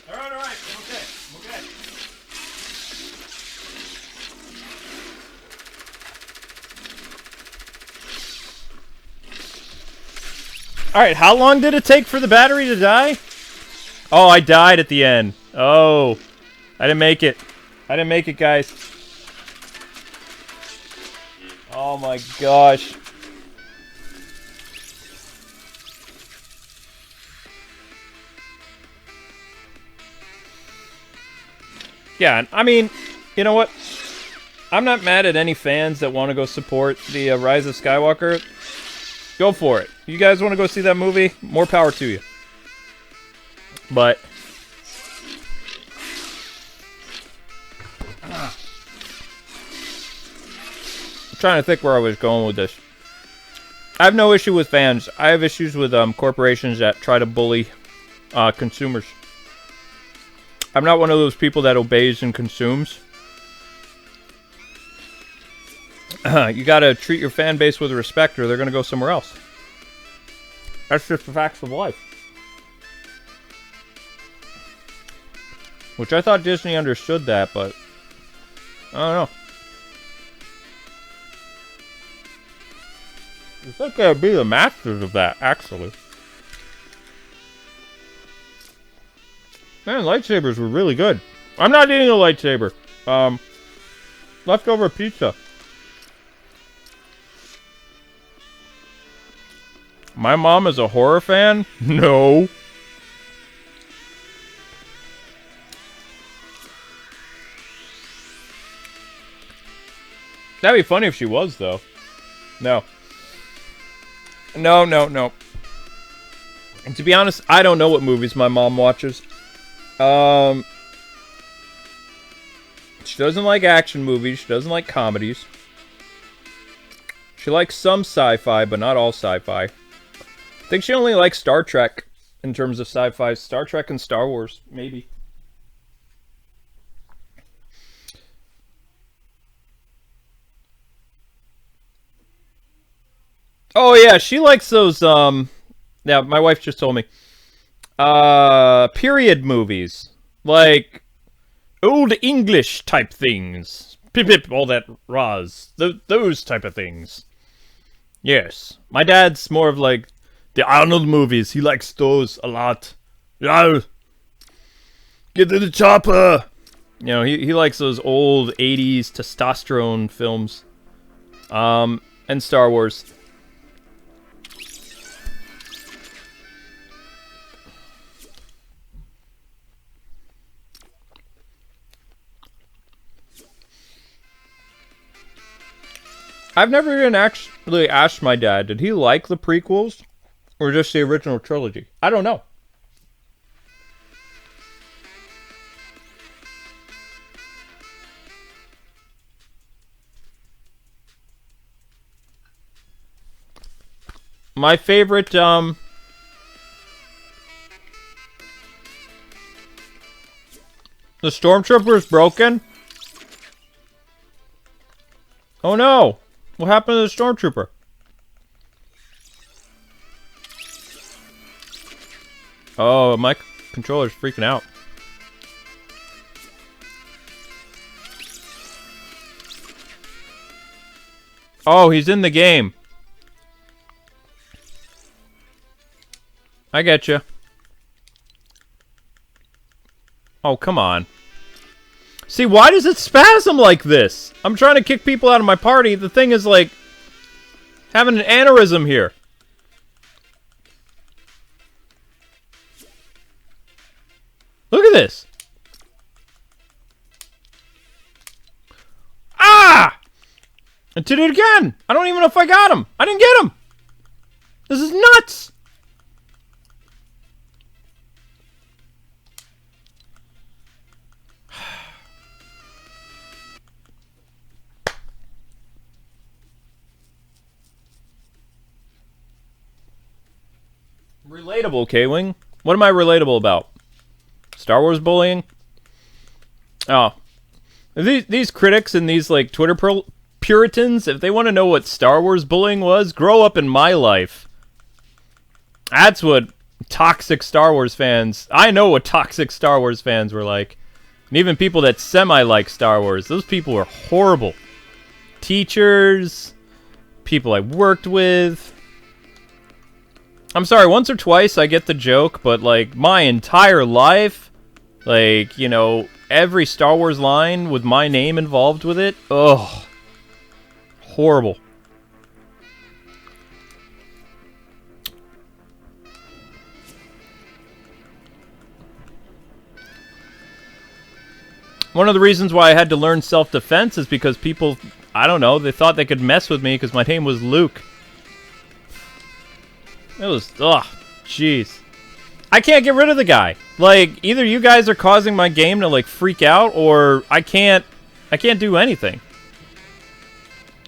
Speaker 1: All right. Okay. All right, how long did it take for the battery to die? Oh, I died at the end. Oh, I didn't make it. Guys. Oh my gosh. Yeah, I mean, you know what? I'm not mad at any fans that want to go support the Rise of Skywalker. Go for it. You guys want to go see that movie? More power to you. But I'm trying to think where I was going with this. I have no issue with fans. I have issues with corporations that try to bully consumers. I'm not one of those people that obeys and consumes. You gotta treat your fan base with respect or they're gonna go somewhere else. That's just the facts of life. Which I thought Disney understood that, but I don't know. I think they'd be the masters of that, actually. Man, lightsabers were really good. I'm not eating a lightsaber. Leftover pizza. My mom is a horror fan? No. That'd be funny if she was, though. No. No. And to be honest, I don't know what movies my mom watches. She doesn't like action movies. She doesn't like comedies. She likes some sci-fi, but not all sci-fi. I think she only likes Star Trek in terms of sci-fi. Star Trek and Star Wars, maybe. Oh yeah, she likes those yeah, my wife just told me. Period movies. Like old English type things. Pip pip, all that Roz. Those type of things. Yes. My dad's more of like the Arnold movies. He likes those a lot. Yeah. Get to the chopper. You know, he likes those old 80s testosterone films. And Star Wars. I've never even actually asked my dad, did he like the prequels or just the original trilogy? I don't know. My favorite, the Stormtrooper is broken. Oh no! What happened to the stormtrooper? Oh, my controller's freaking out. Oh, he's in the game. I get you. Oh, come on. See, why does it spasm like this? I'm trying to kick people out of my party. The thing is, like, having an aneurysm here. Look at this. Ah! I did it again. I don't even know if I got him. I didn't get him. This is nuts. Relatable, Kwing. What am I relatable about? Star Wars bullying? Oh. These critics and these, like, Twitter Puritans, if they want to know what Star Wars bullying was, grow up in my life. That's what toxic Star Wars fans... I know what toxic Star Wars fans were like. And even people that semi-like Star Wars. Those people were horrible. Teachers, people I worked with... I'm sorry, once or twice I get the joke, but, like, my entire life, like, you know, every Star Wars line with my name involved with it, ugh. Horrible. One of the reasons why I had to learn self-defense is because people, I don't know, they thought they could mess with me because my name was Luke. It was, ugh, jeez. I can't get rid of the guy. Like, either you guys are causing my game to, like, freak out, or I can't do anything.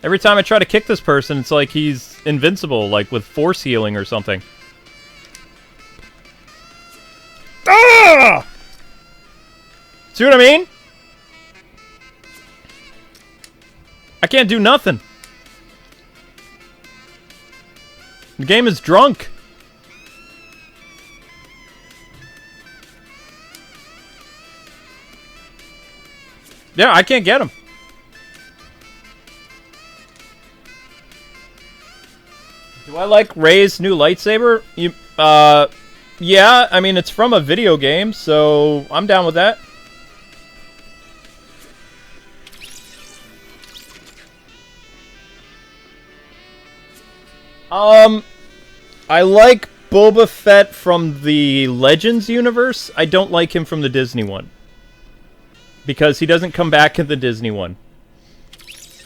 Speaker 1: Every time I try to kick this person, it's like he's invincible, like with force healing or something. Ah! See what I mean? I can't do nothing. The game is drunk. Yeah, I can't get him. Do I like Rey's new lightsaber? Yeah, I mean, it's from a video game, so I'm down with that. I like Boba Fett from the Legends universe. I don't like him from the Disney one. Because he doesn't come back in the Disney one.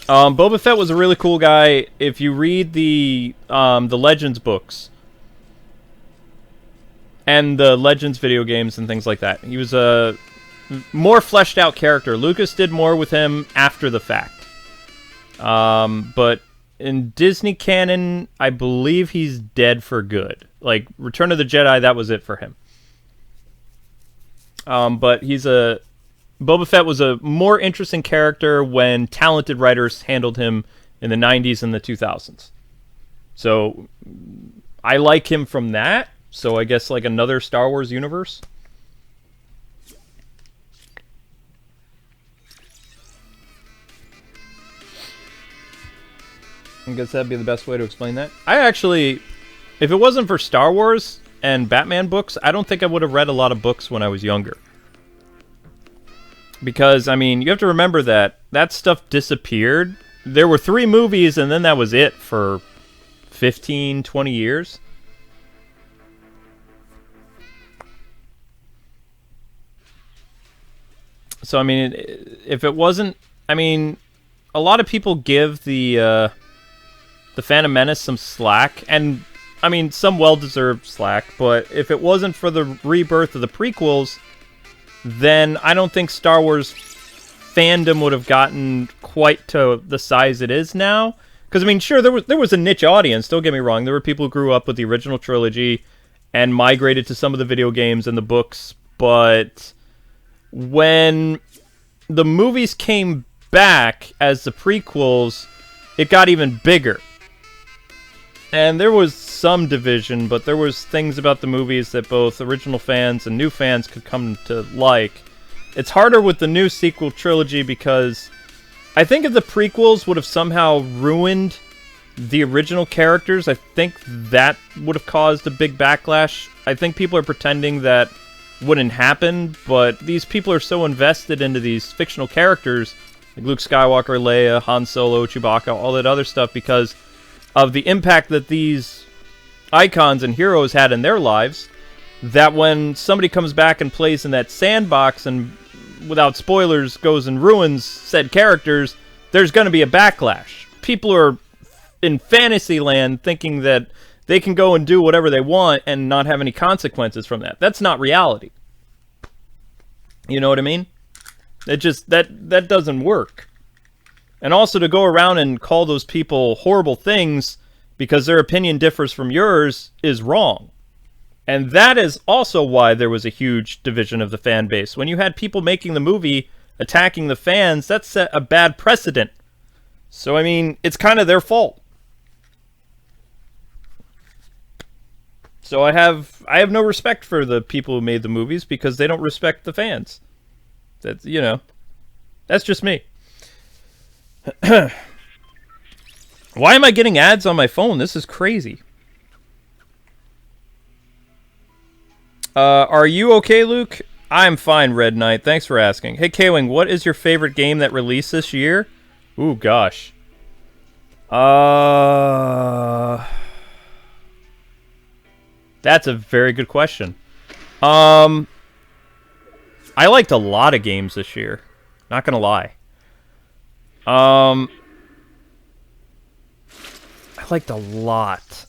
Speaker 1: Boba Fett was a really cool guy. If you read the Legends books and the Legends video games and things like that, he was a more fleshed out character. Lucas did more with him after the fact. But in Disney canon, I believe he's dead for good. Like, Return of the Jedi, that was it for him. But Boba Fett was a more interesting character when talented writers handled him in the 90s and the 2000s. So, I like him from that. So, I guess, like, another Star Wars universe. I guess that'd be the best way to explain that. I actually, if it wasn't for Star Wars and Batman books, I don't think I would have read a lot of books when I was younger. Because, I mean, you have to remember that stuff disappeared. There were 3 movies, and then that was it for 15, 20 years. So, I mean, if it wasn't... I mean, a lot of people give the Phantom Menace some slack, and, I mean, some well-deserved slack, but if it wasn't for the rebirth of the prequels, then I don't think Star Wars fandom would have gotten quite to the size it is now. Because, I mean, sure, there was a niche audience, don't get me wrong. There were people who grew up with the original trilogy and migrated to some of the video games and the books, but when the movies came back as the prequels, it got even bigger. And there was some division, but there was things about the movies that both original fans and new fans could come to like. It's harder with the new sequel trilogy because I think if the prequels would have somehow ruined the original characters, I think that would have caused a big backlash. I think people are pretending that wouldn't happen, but these people are so invested into these fictional characters, like Luke Skywalker, Leia, Han Solo, Chewbacca, all that other stuff, because of the impact that these icons and heroes had in their lives, that when somebody comes back and plays in that sandbox and, without spoilers, goes and ruins said characters, there's going to be a backlash. People are in fantasy land thinking that they can go and do whatever they want and not have any consequences from that. That's not reality. You know what I mean? It just, that doesn't work. And also to go around and call those people horrible things because their opinion differs from yours is wrong. And that is also why there was a huge division of the fan base. When you had people making the movie attacking the fans, that set a bad precedent. So, I mean, it's kind of their fault. So I have no respect for the people who made the movies because they don't respect the fans. That's, you know, that's just me. Why am I getting ads on my phone? This is crazy. Are you okay, Luke? I'm fine, Red Knight. Thanks for asking. Hey, Kwing, what is your favorite game that released this year? Ooh, gosh. That's a very good question. I liked a lot of games this year. Not gonna lie. I liked a lot.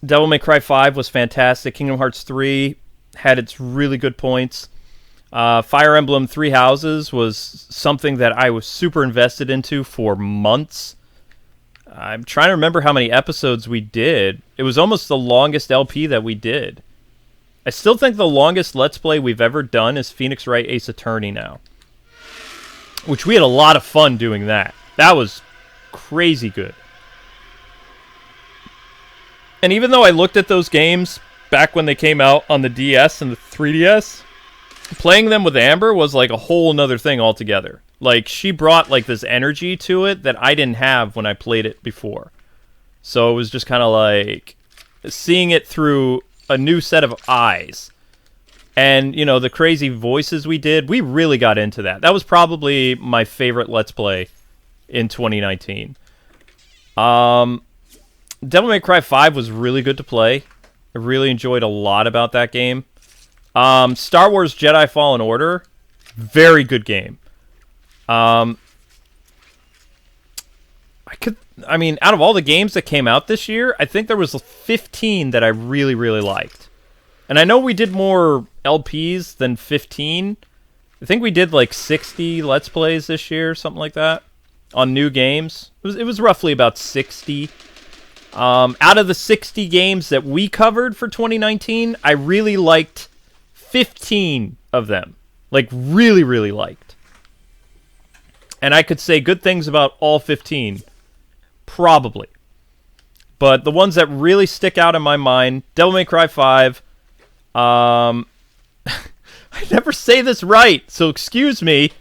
Speaker 1: Devil May Cry 5 was fantastic. Kingdom Hearts 3 had its really good points. Fire Emblem Three Houses was something that I was super invested into for months. I'm trying to remember how many episodes we did. It was almost the longest LP that we did. I still think the longest Let's Play we've ever done is Phoenix Wright Ace Attorney now. Which we had a lot of fun doing that. That was crazy good. And even though I looked at those games back when they came out on the DS and the 3DS, playing them with Amber was like a whole nother thing altogether. Like, she brought like this energy to it that I didn't have when I played it before. So it was just kind of like seeing it through a new set of eyes. And, you know, the crazy voices we did, we really got into that. That was probably my favorite Let's Play in 2019. Devil May Cry 5 was really good to play. I really enjoyed a lot about that game. Star Wars Jedi Fallen Order, very good game. I mean, out of all the games that came out this year, I think there was 15 that I really, really liked. And I know we did more LPs than 15. I think we did like 60 Let's Plays this year, something like that, on new games. It was roughly about 60. Out of the 60 games that we covered for 2019, I really liked 15 of them. Like, really, really liked. And I could say good things about all 15. Probably. But the ones that really stick out in my mind, Devil May Cry 5. I never say this right, so excuse me.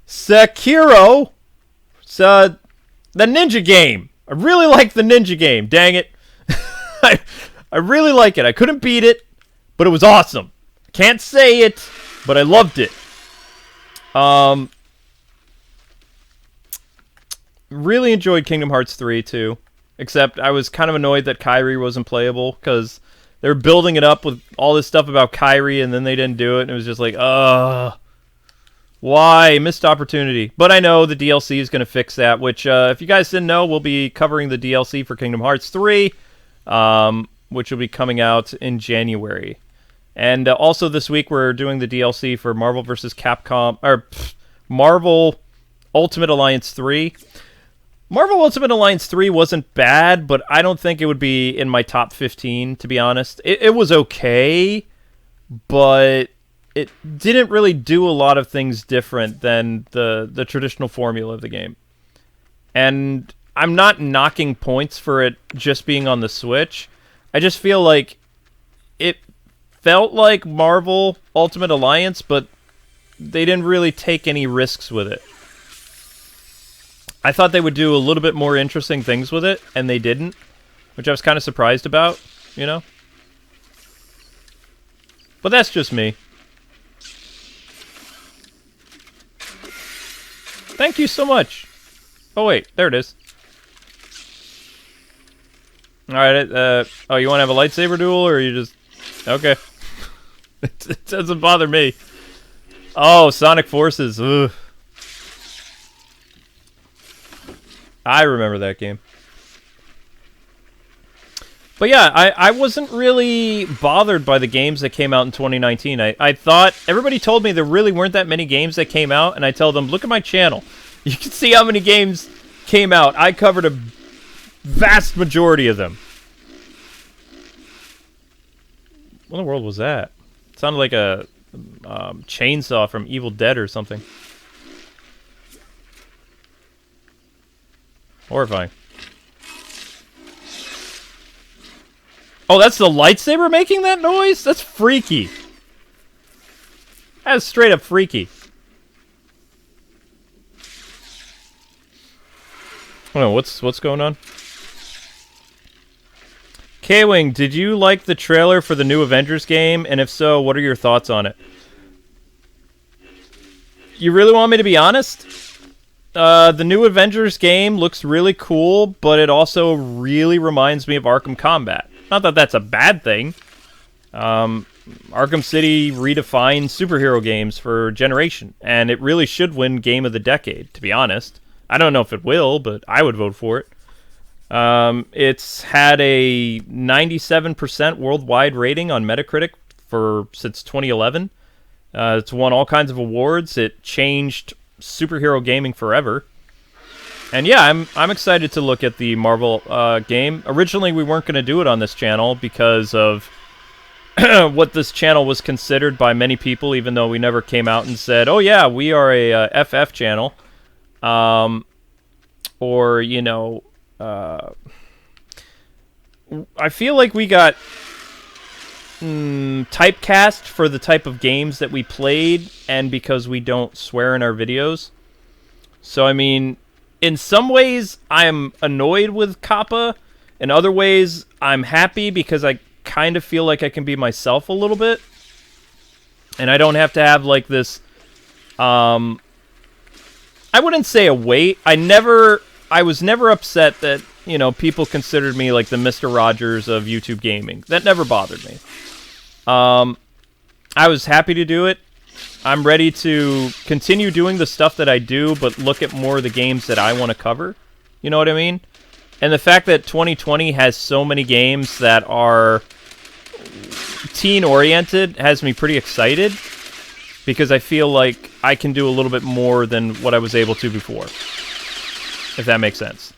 Speaker 1: Sekiro. The ninja game. I really like the ninja game. Dang it. I really like it. I couldn't beat it, but it was awesome. Can't say it, but I loved it. Really enjoyed Kingdom Hearts 3 too. Except I was kind of annoyed that Kyrie wasn't playable because they were building it up with all this stuff about Kyrie and then they didn't do it and it was just like, why? Missed opportunity. But I know the DLC is going to fix that, which if you guys didn't know, we'll be covering the DLC for Kingdom Hearts 3, which will be coming out in January. And also this week we're doing the DLC for Marvel vs. Capcom, or Marvel Ultimate Alliance 3. Marvel Ultimate Alliance 3 wasn't bad, but I don't think it would be in my top 15, to be honest. It was okay, but it didn't really do a lot of things different than the traditional formula of the game. And I'm not knocking points for it just being on the Switch. I just feel like it felt like Marvel Ultimate Alliance, but they didn't really take any risks with it. I thought they would do a little bit more interesting things with it, and they didn't, which I was kind of surprised about, you know? But that's just me. Thank you so much. Oh, wait. There it is. Alright, oh, you want to have a lightsaber duel, or you just... Okay. It doesn't bother me. Oh, Sonic Forces. Ugh. I remember that game. But yeah, I wasn't really bothered by the games that came out in 2019. I thought... Everybody told me there really weren't that many games that came out, and I tell them, look at my channel. You can see how many games came out. I covered a vast majority of them. What in the world was that? It sounded like a chainsaw from Evil Dead or something. Horrifying. Oh, that's the lightsaber making that noise? That's freaky. That's straight up freaky. Oh, what's going on? Kwing, did you like the trailer for the new Avengers game? And if so, what are your thoughts on it? You really want me to be honest? The new Avengers game looks really cool, but it also really reminds me of Arkham Combat. Not that that's a bad thing. Arkham City redefined superhero games for a generation, and it really should win Game of the Decade, to be honest. I don't know if it will, but I would vote for it. It's had a 97% worldwide rating on Metacritic since 2011. It's won all kinds of awards. It changed superhero gaming forever. And yeah, I'm excited to look at the Marvel game. Originally, we weren't going to do it on this channel because of what this channel was considered by many people, even though we never came out and said, oh yeah, we are a FF channel. Or, you know, I feel like we got typecast for the type of games that we played, and because we don't swear in our videos. So, I mean, in some ways, I'm annoyed with Kappa. In other ways, I'm happy because I kind of feel like I can be myself a little bit. And I don't have to have, like, this, I wouldn't say a weight. I was never upset that, you know, people considered me like the Mr. Rogers of YouTube gaming. That never bothered me. I was happy to do it. I'm ready to continue doing the stuff that I do, but look at more of the games that I want to cover. You know what I mean? And the fact that 2020 has so many games that are teen-oriented has me pretty excited, because I feel like I can do a little bit more than what I was able to before. If that makes sense.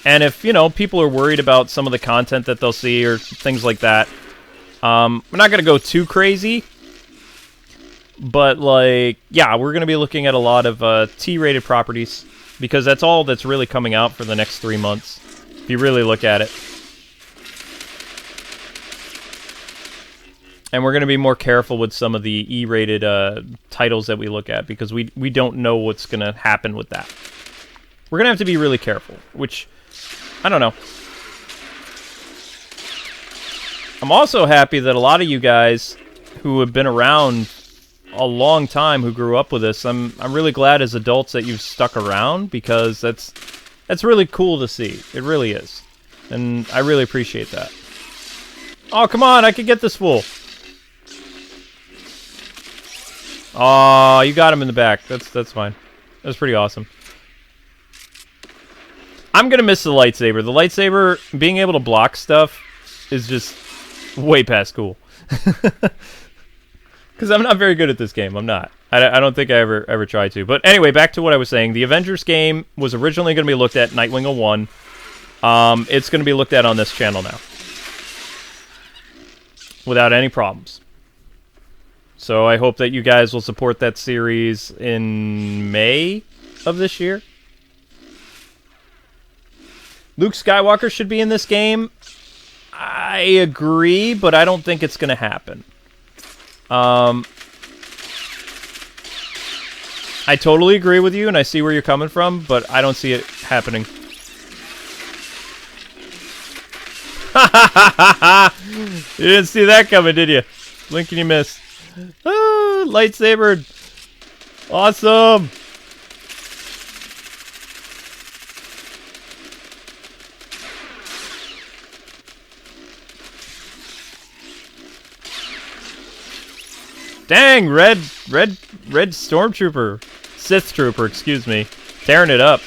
Speaker 1: And if, you know, people are worried about some of the content that they'll see or things like that, we're not going to go too crazy. But, like, yeah, we're going to be looking at a lot of T-rated properties, because that's all that's really coming out for the next 3 months, if you really look at it. And we're going to be more careful with some of the E-rated titles that we look at, because we don't know what's going to happen with that. We're going to have to be really careful, which, I don't know. I'm also happy that a lot of you guys who have been around a long time, who grew up with this, I'm really glad as adults that you've stuck around, because that's really cool to see. It really is. And I really appreciate that. Oh, come on, I could get this fool. Oh, you got him in the back. That's fine. That's pretty awesome. I'm gonna miss the lightsaber. The lightsaber, being able to block stuff, is just way past cool. Because I'm not very good at this game. I'm not. I don't think I ever tried to. But anyway, back to what I was saying. The Avengers game was originally going to be looked at Nightwing 01. It's going to be looked at on this channel now. without any problems. So I hope that you guys will support that series in May of this year. Luke Skywalker should be in this game. I agree, but I don't think it's going to happen. I totally agree with you, and I see where you're coming from, but I don't see it happening. You didn't see that coming, did you? Blink and you missed. Ah, lightsaber. Awesome. Dang, red stormtrooper. Sith trooper, excuse me. Tearing it up.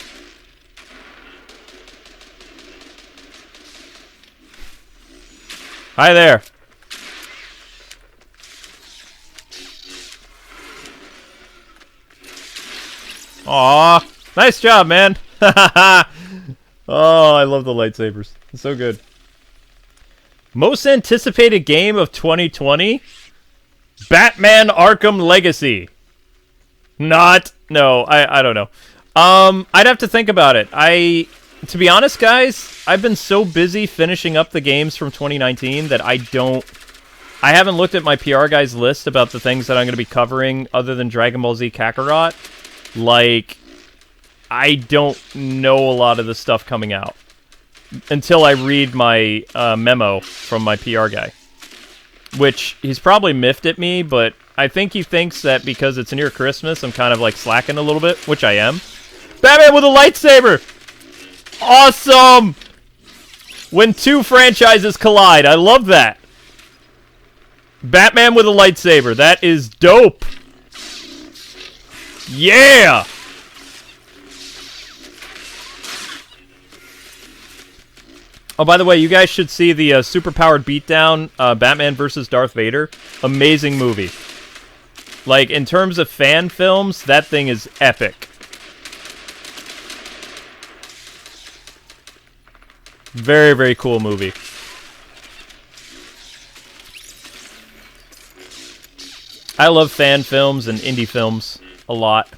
Speaker 1: Hi there. Aw, nice job, man. Oh, I love the lightsabers. It's so good. Most anticipated game of 2020? Batman Arkham Legacy. No, I don't know. I'd have to think about it. To be honest, guys, I've been so busy finishing up the games from 2019 that I haven't looked at my PR guys list about the things that I'm going to be covering other than Dragon Ball Z Kakarot. Like, I don't know a lot of the stuff coming out until I read my memo from my PR guy. Which, he's probably miffed at me, but I think he thinks that because it's near Christmas, I'm kind of like slacking a little bit, which I am. Batman with a lightsaber! Awesome! When two franchises collide, I love that. Batman with a lightsaber, that is dope. Yeah! Oh, by the way, you guys should see the super-powered beatdown, Batman vs. Darth Vader. Amazing movie. Like, in terms of fan films, that thing is epic. Very, very cool movie. I love fan films and indie films a lot.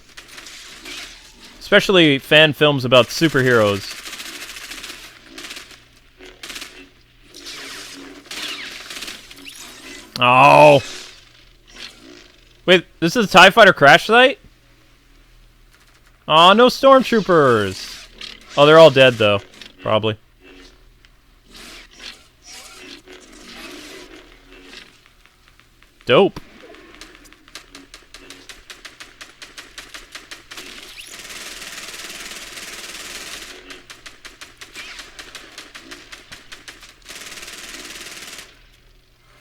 Speaker 1: Especially fan films about superheroes. Oh. Wait, this is a TIE Fighter crash site? Aw, no stormtroopers. Oh, they're all dead, though. Probably. Dope.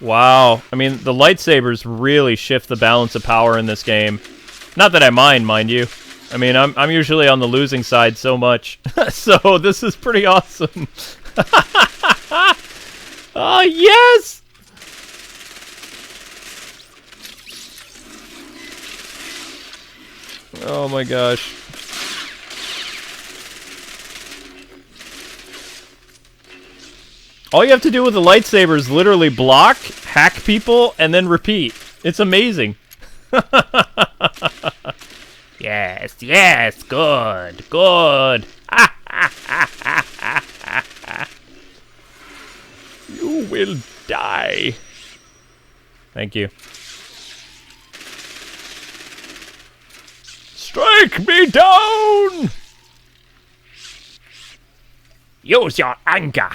Speaker 1: Wow. I mean, the lightsabers really shift the balance of power in this game. Not that I mind you. I mean, I'm usually on the losing side so much. So this is pretty awesome. Oh, yes! Oh my gosh. All you have to do with the lightsaber is literally block, hack people, and then repeat. It's amazing. Yes, yes, good, good. You will die. Thank you. Strike me down! Use your anger.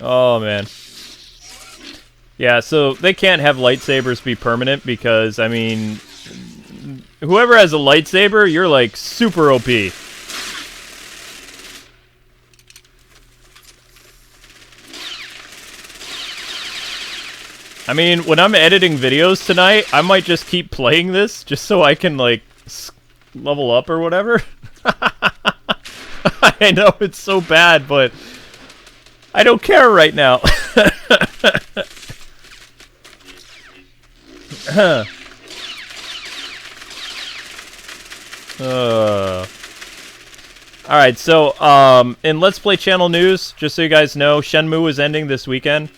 Speaker 1: Oh, man. Yeah, so they can't have lightsabers be permanent because, I mean, whoever has a lightsaber, you're like super OP. I mean, when I'm editing videos tonight, I might just keep playing this just so I can, like, level up or whatever. I know it's so bad, but I don't care right now. Alright, so, in Let's Play channel news, just so you guys know, Shenmue is ending this weekend.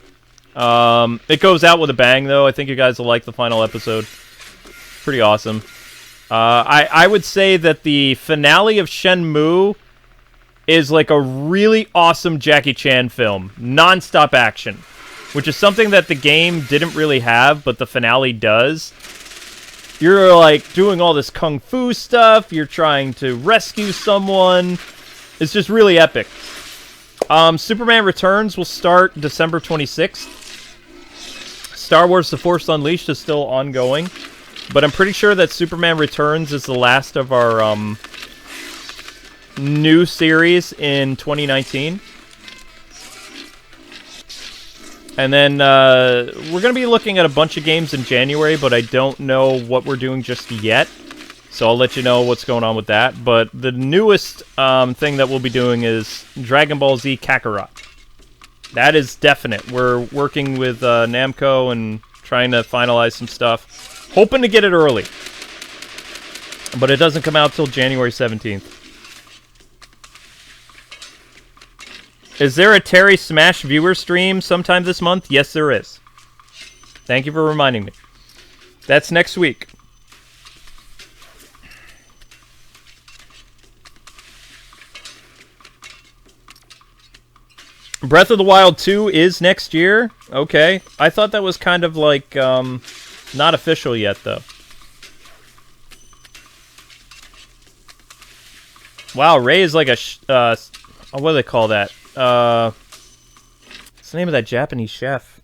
Speaker 1: It goes out with a bang, though. I think you guys will like the final episode. Pretty awesome. I would say that the finale of Shenmue is like a really awesome Jackie Chan film. Non-stop action. Which is something that the game didn't really have, but the finale does. You're, like, doing all this kung fu stuff. You're trying to rescue someone. It's just really epic. Superman Returns will start December 26th. Star Wars The Force Unleashed is still ongoing. But I'm pretty sure that Superman Returns is the last of our new series in 2019. And then we're going to be looking at a bunch of games in January, but I don't know what we're doing just yet. So I'll let you know what's going on with that. But the newest thing that we'll be doing is Dragon Ball Z Kakarot. That is definite. We're working with Namco and trying to finalize some stuff. Hoping to get it early. But it doesn't come out till January 17th. Is there a Terry Smash viewer stream sometime this month? Yes, there is. Thank you for reminding me. That's next week. Breath of the Wild 2 is next year? Okay. I thought that was kind of like, not official yet, though. Wow, Ray is like a, what do they call that? What's the name of that Japanese chef?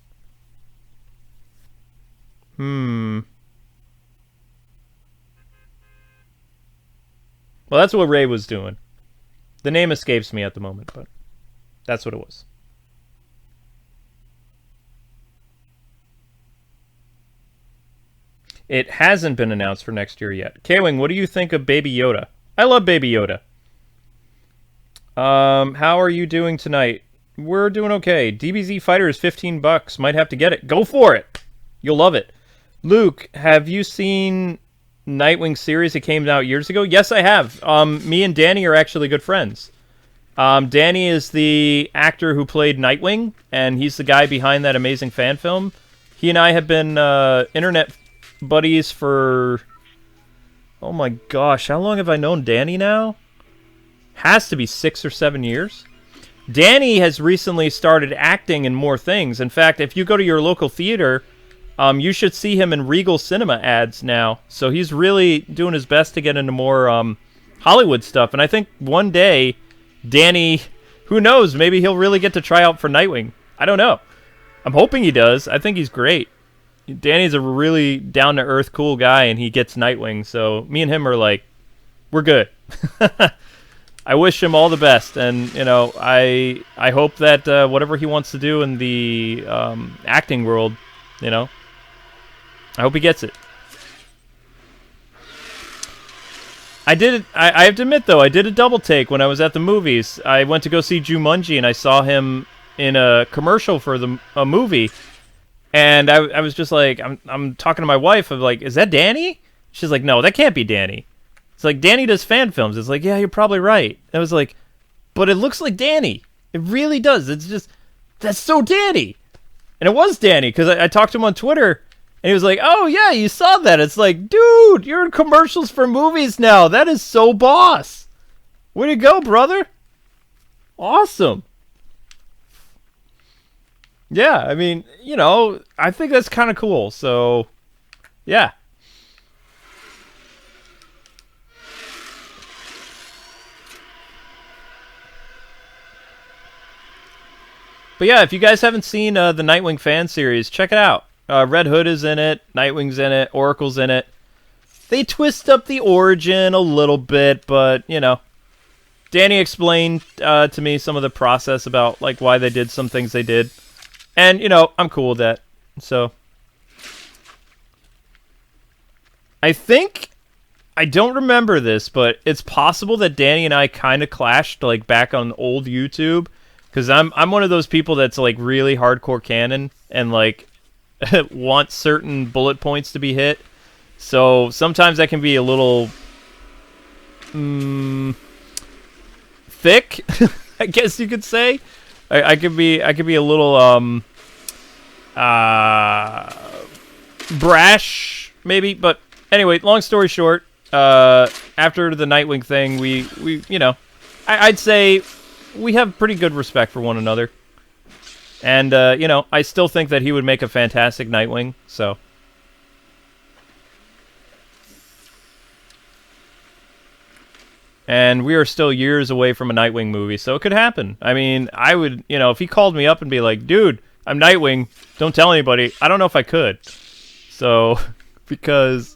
Speaker 1: Well, that's what Ray was doing. The name escapes me at the moment, but that's what it was. It hasn't been announced for next year yet. Kwing, what do you think of Baby Yoda? I love Baby Yoda. How are you doing tonight? We're doing okay. DBZ Fighter is $15. Might have to get it. Go for it. You'll love it. Luke, have you seen Nightwing series that came out years ago? Yes, I have. Me and Danny are actually good friends. Danny is the actor who played Nightwing, and he's the guy behind that amazing fan film. He and I have been internet buddies for... Oh my gosh, how long have I known Danny now? Has to be 6 or 7 years. Danny has recently started acting in more things. In fact, if you go to your local theater, you should see him in Regal Cinema ads now. So he's really doing his best to get into more Hollywood stuff. And I think one day, Danny, who knows, maybe he'll really get to try out for Nightwing. I don't know. I'm hoping he does. I think he's great. Danny's a really down-to-earth, cool guy, and he gets Nightwing. So me and him are like, we're good. I wish him all the best, and you know, I hope that whatever he wants to do in the acting world, you know, I hope he gets it. I have to admit though, I did a double take when I was at the movies. I went to go see Jumanji, and I saw him in a commercial for a movie, and I was just like, I'm talking to my wife. I'm like, is that Danny? She's like, no, that can't be Danny. It's like, Danny does fan films. It's like, yeah, you're probably right. I was like, but it looks like Danny. It really does. It's just, that's so Danny. And it was Danny, because I talked to him on Twitter, and he was like, oh, yeah, you saw that. It's like, dude, you're in commercials for movies now. That is so boss. Way to go, brother. Awesome. Yeah, I mean, you know, I think that's kind of cool. So, yeah. But yeah, if you guys haven't seen the Nightwing fan series, check it out. Red Hood is in it, Nightwing's in it, Oracle's in it. They twist up the origin a little bit, but, you know. Danny explained to me some of the process about like why they did some things they did. And, you know, I'm cool with that. So, I think, I don't remember this, but it's possible that Danny and I kind of clashed like back on old YouTube. Because I'm one of those people that's like really hardcore canon and like wants certain bullet points to be hit. So sometimes that can be a little thick, I guess you could say. I could be a little brash maybe, but anyway, long story short, after the Nightwing thing, we you know, I'd say we have pretty good respect for one another. And you know, I still think that he would make a fantastic Nightwing, so and we are still years away from a Nightwing movie, so it could happen. I mean, I would, you know, if he called me up and be like, dude, I'm Nightwing, don't tell anybody, I don't know if I could. So, because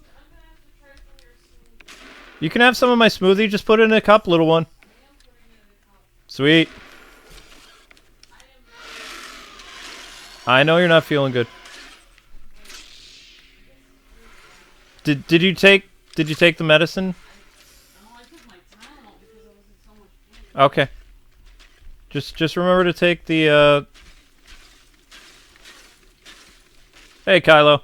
Speaker 1: you can have some of my smoothie, just put it in a cup, little one. Sweet. I know you're not feeling good. Did you take the medicine? Okay. Just remember to take the Hey, Kylo.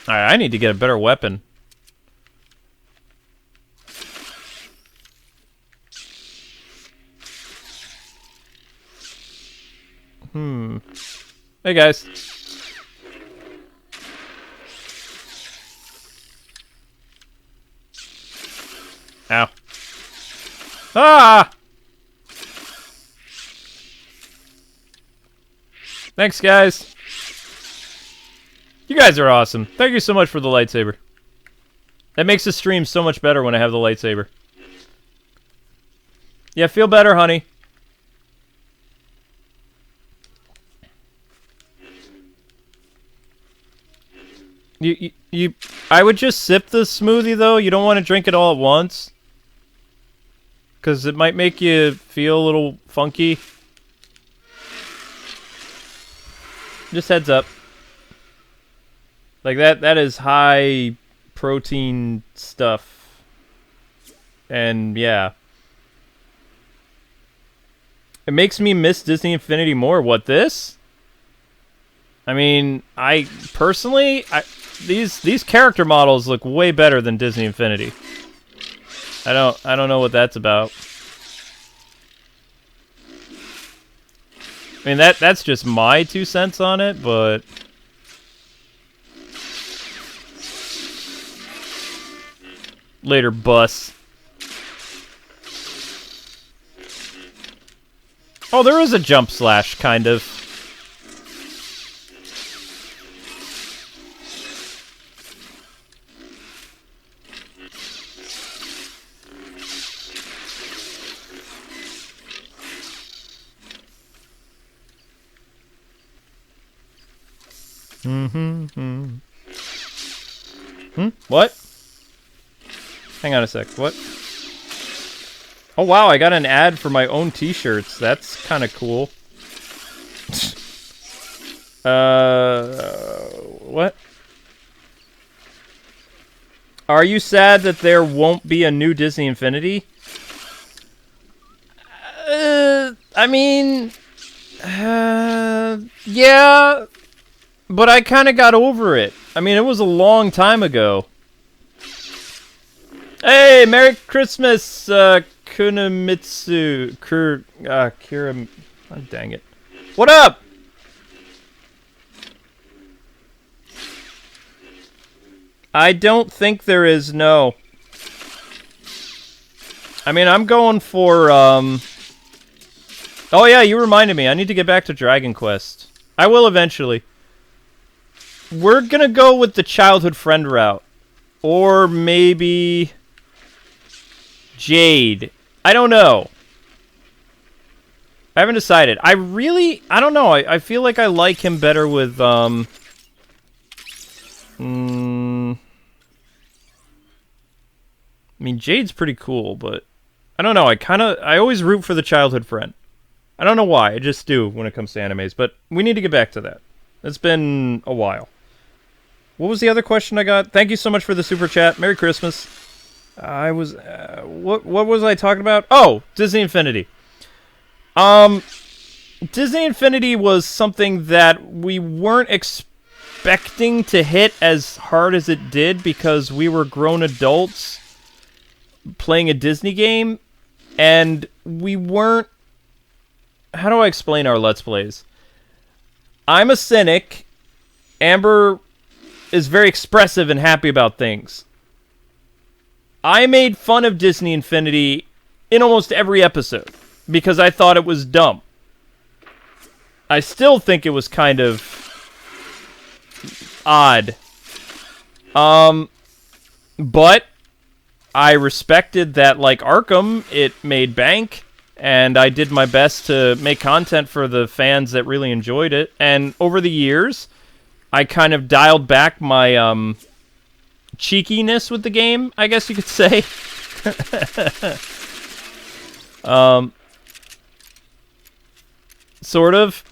Speaker 1: Alright, I need to get a better weapon. Hey, guys. Ow. Ah! Thanks, guys. You guys are awesome. Thank you so much for the lightsaber. That makes the stream so much better when I have the lightsaber. Yeah, feel better, honey. I would just sip the smoothie, though. You don't want to drink it all at once. Because it might make you feel a little funky. Just heads up. Like, that is high protein stuff. And, yeah. It makes me miss Disney Infinity more. What, this? I mean, I personally, these character models look way better than Disney Infinity. I don't know what that's about. I mean, that's just my 2 cents on it, but later, bus. Oh, there is a jump slash, kind of. What? Hang on a sec. What? Oh, wow, I got an ad for my own t-shirts. That's kind of cool. What? Are you sad that there won't be a new Disney Infinity? I mean... yeah... But I kind of got over it. I mean, it was a long time ago. Hey, Merry Christmas, Kunamitsu... Kira... Oh, dang it. What up? I don't think there is, no. I mean, I'm going for, Oh, yeah, you reminded me. I need to get back to Dragon Quest. I will eventually. We're gonna go with the childhood friend route. Or maybe... Jade. I don't know. I haven't decided. I don't know. I feel like I like him better with, I mean, Jade's pretty cool, but... I don't know. I always root for the childhood friend. I don't know why. I just do when it comes to animes, but we need to get back to that. It's been a while. What was the other question I got? Thank you so much for the super chat. Merry Christmas. I was... what was I talking about? Oh, Disney Infinity. Disney Infinity was something that we weren't expecting to hit as hard as it did because we were grown adults playing a Disney game, and we weren't... How do I explain our Let's Plays? I'm a cynic. Amber is very expressive and happy about things. I made fun of Disney Infinity in almost every episode because I thought it was dumb. I still think it was kind of odd. But I respected that, like Arkham, it made bank, and I did my best to make content for the fans that really enjoyed it. And over the years, I kind of dialed back my cheekiness with the game, I guess you could say. Sort of.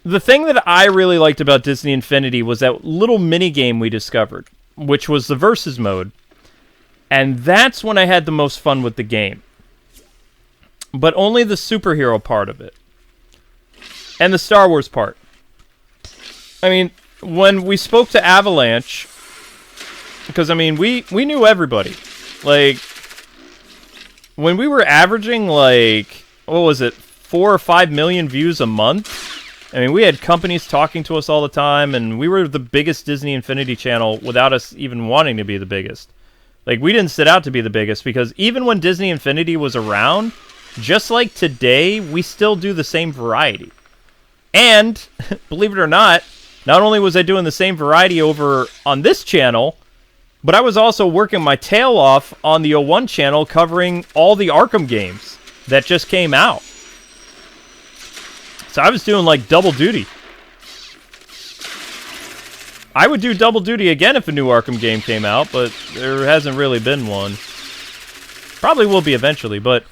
Speaker 1: The thing that I really liked about Disney Infinity was that little mini game we discovered, which was the versus mode. And that's when I had the most fun with the game. But only the superhero part of it. And the Star Wars part. I mean, when we spoke to Avalanche, because, I mean, we knew everybody. Like, when we were averaging, like, what was it, 4 or 5 million views a month? I mean, we had companies talking to us all the time, and we were the biggest Disney Infinity channel without us even wanting to be the biggest. Like, we didn't set out to be the biggest, because even when Disney Infinity was around, just like today, we still do the same variety. And, believe it or not only was I doing the same variety over on this channel, but I was also working my tail off on the O1 channel covering all the Arkham games that just came out. So I was doing, like, double duty. I would do double duty again if a new Arkham game came out, but there hasn't really been one. Probably will be eventually, but...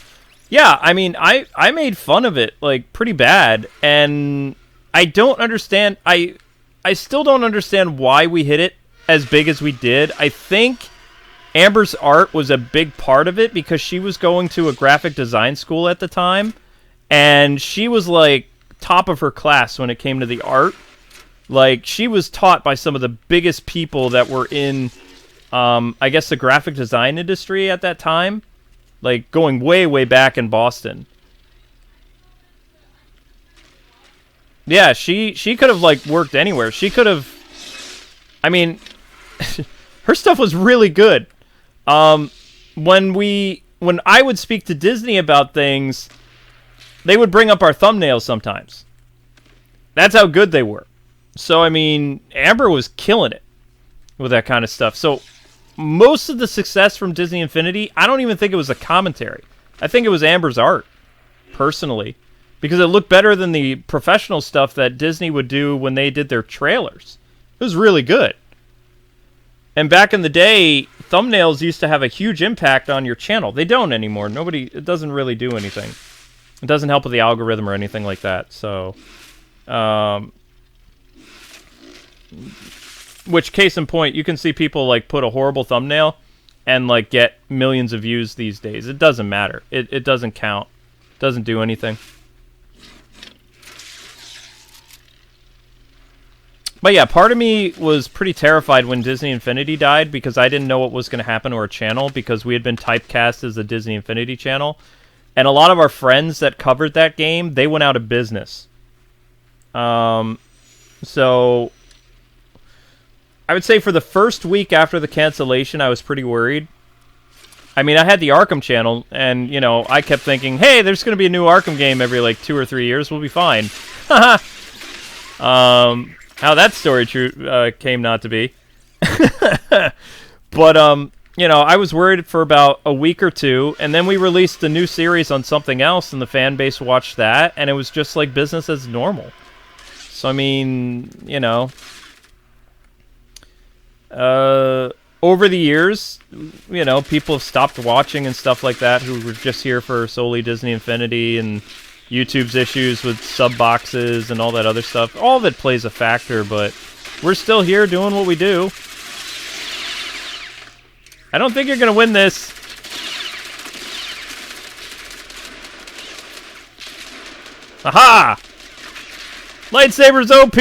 Speaker 1: Yeah, I mean, I made fun of it, like, pretty bad, and I don't understand... I still don't understand why we hit it as big as we did. I think Amber's art was a big part of it, because she was going to a graphic design school at the time, and she was, like, top of her class when it came to the art. Like, she was taught by some of the biggest people that were in, I guess, the graphic design industry at that time. Like, going way, way back in Boston. Yeah, she could have, like, worked anywhere. She could have... I mean, her stuff was really good. When I would speak to Disney about things, they would bring up our thumbnails sometimes. That's how good they were. So, I mean, Amber was killing it with that kind of stuff. So, most of the success from Disney Infinity, I don't even think it was a commentary. I think it was Amber's art, personally. Because it looked better than the professional stuff that Disney would do when they did their trailers. It was really good. And back in the day, thumbnails used to have a huge impact on your channel. They don't anymore. It doesn't really do anything. It doesn't help with the algorithm or anything like that. So, which, case in point, you can see people, like, put a horrible thumbnail and, like, get millions of views these days. It doesn't matter. It doesn't count. It doesn't do anything. But yeah, part of me was pretty terrified when Disney Infinity died, because I didn't know what was going to happen to our channel, because we had been typecast as the Disney Infinity channel. And a lot of our friends that covered that game, they went out of business. So I would say for the first week after the cancellation, I was pretty worried. I mean, I had the Arkham channel, and, you know, I kept thinking, hey, there's going to be a new Arkham game every, like, 2 or 3 years. We'll be fine. How that story came not to be. But, you know, I was worried for about a week or two, and then we released a new series on something else, and the fan base watched that, and it was just like business as normal. So, I mean, you know, over the years, you know, people have stopped watching and stuff like that who were just here for solely Disney Infinity, and YouTube's issues with sub boxes and all that other stuff. All of it plays a factor, but we're still here doing what we do. I don't think you're going to win this. Aha! Lightsaber's OP!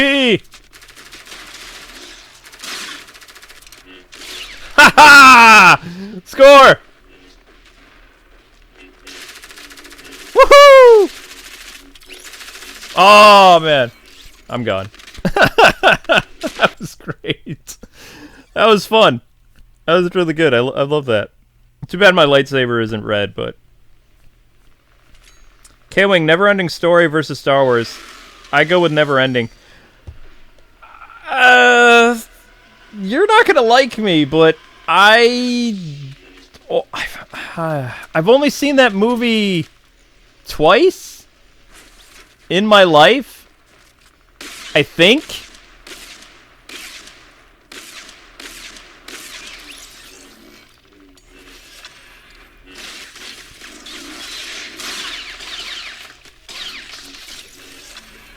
Speaker 1: Ha ha! Score! Oh, man. I'm gone. That was great. That was fun. That was really good. I love that. Too bad my lightsaber isn't red, but... Kwing, Never-Ending Story versus Star Wars. I go with Never-Ending. You're not gonna like me, but I've only seen that movie twice in my life, I think.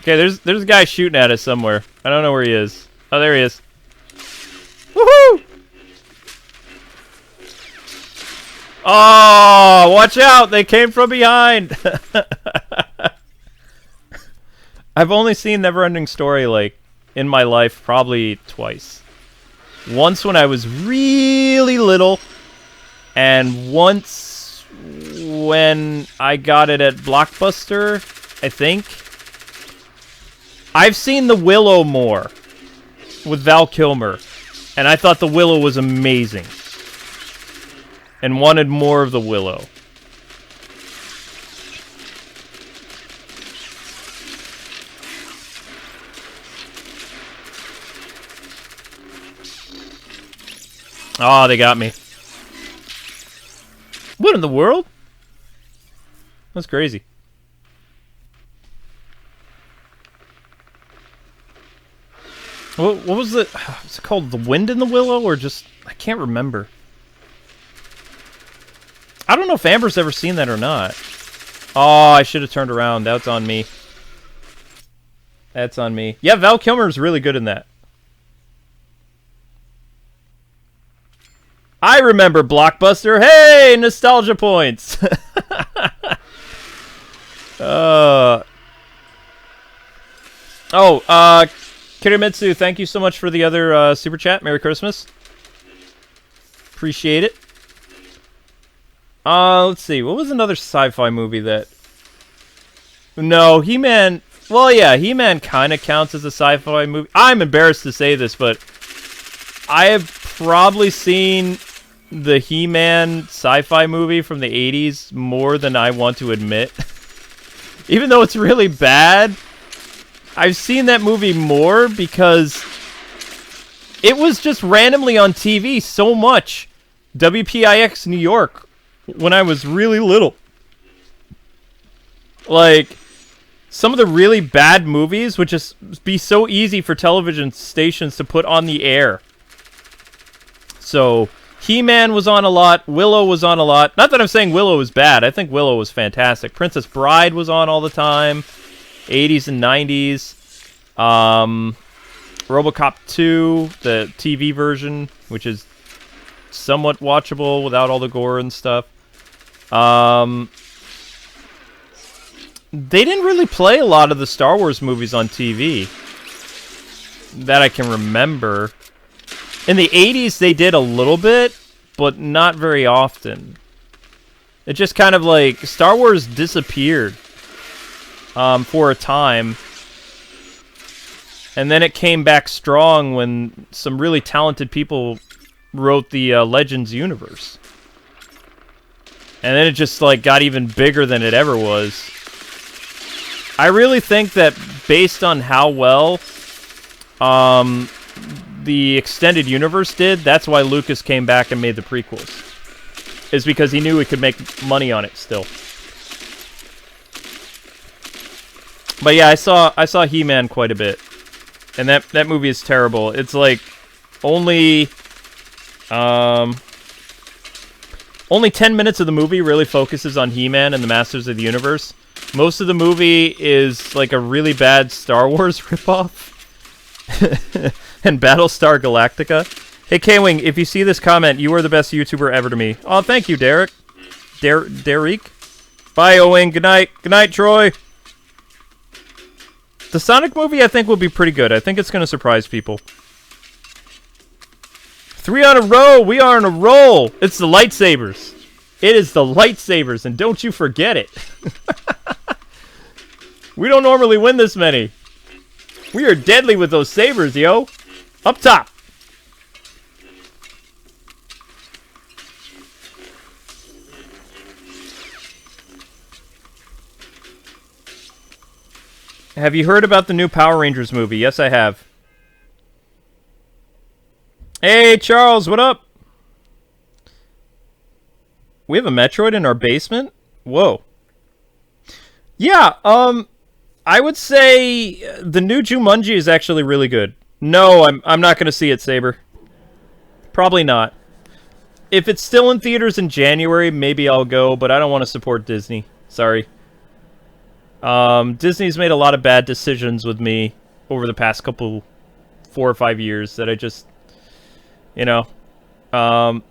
Speaker 1: Okay, there's a guy shooting at us somewhere. I don't know where he is. Oh, there he is. Woohoo! Oh, watch out! They came from behind. I've only seen Never-Ending Story, like, in my life probably twice. Once when I was really little, and once when I got it at Blockbuster, I think. I've seen The Willow more with Val Kilmer, and I thought The Willow was amazing. And wanted more of The Willow. Oh, they got me. What in the world? That's crazy. What was it? What's it called? The Wind in the Willow? Or just... I can't remember. I don't know if Amber's ever seen that or not. Oh, I should have turned around. That's on me. That's on me. Yeah, Val Kilmer's really good in that. I remember Blockbuster. Hey, nostalgia points. Kirimitsu, thank you so much for the other super chat. Merry Christmas. Appreciate it. Let's see. What was another sci-fi movie that... No, He-Man... Well, yeah, He-Man kind of counts as a sci-fi movie. I'm embarrassed to say this, but I have probably seen the He-Man sci-fi movie from the 80s more than I want to admit. Even though it's really bad, I've seen that movie more because it was just randomly on TV so much. WPIX New York when I was really little. Like, some of the really bad movies would just be so easy for television stations to put on the air. So, He-Man was on a lot. Willow was on a lot. Not that I'm saying Willow was bad. I think Willow was fantastic. Princess Bride was on all the time. 80s and 90s. RoboCop 2, the TV version, which is somewhat watchable without all the gore and stuff. They didn't really play a lot of the Star Wars movies on TV that I can remember. In the 80s, they did a little bit, but not very often. It just kind of like, Star Wars disappeared for a time. And then it came back strong when some really talented people wrote the Legends universe. And then it just like got even bigger than it ever was. I really think that based on how well the extended universe did, that's why Lucas came back and made the prequels. Is because he knew he could make money on it still. But yeah, I saw He-Man quite a bit. And that movie is terrible. It's like only 10 minutes of the movie really focuses on He-Man and the Masters of the Universe. Most of the movie is like a really bad Star Wars ripoff. And Battlestar Galactica. Hey, Kwing, if you see this comment, you are the best YouTuber ever to me. Oh, thank you, Derek. Derek? Bye, Owen. Good night. Good night, Troy. The Sonic movie, I think, will be pretty good. I think it's going to surprise people. 3 on a row. We are on a roll. It's the lightsabers. It is the lightsabers, and don't you forget it. We don't normally win this many. We are deadly with those sabers, yo. Up top. Have you heard about the new Power Rangers movie? Yes, I have. Hey, Charles, what up? We have a Metroid in our basement? Whoa. Yeah, I would say the new Jumanji is actually really good. No, I'm not going to see it, Saber. Probably not. If it's still in theaters in January, maybe I'll go, but I don't want to support Disney. Sorry. Disney's made a lot of bad decisions with me over the past 4 or 5 years that I just, you know. And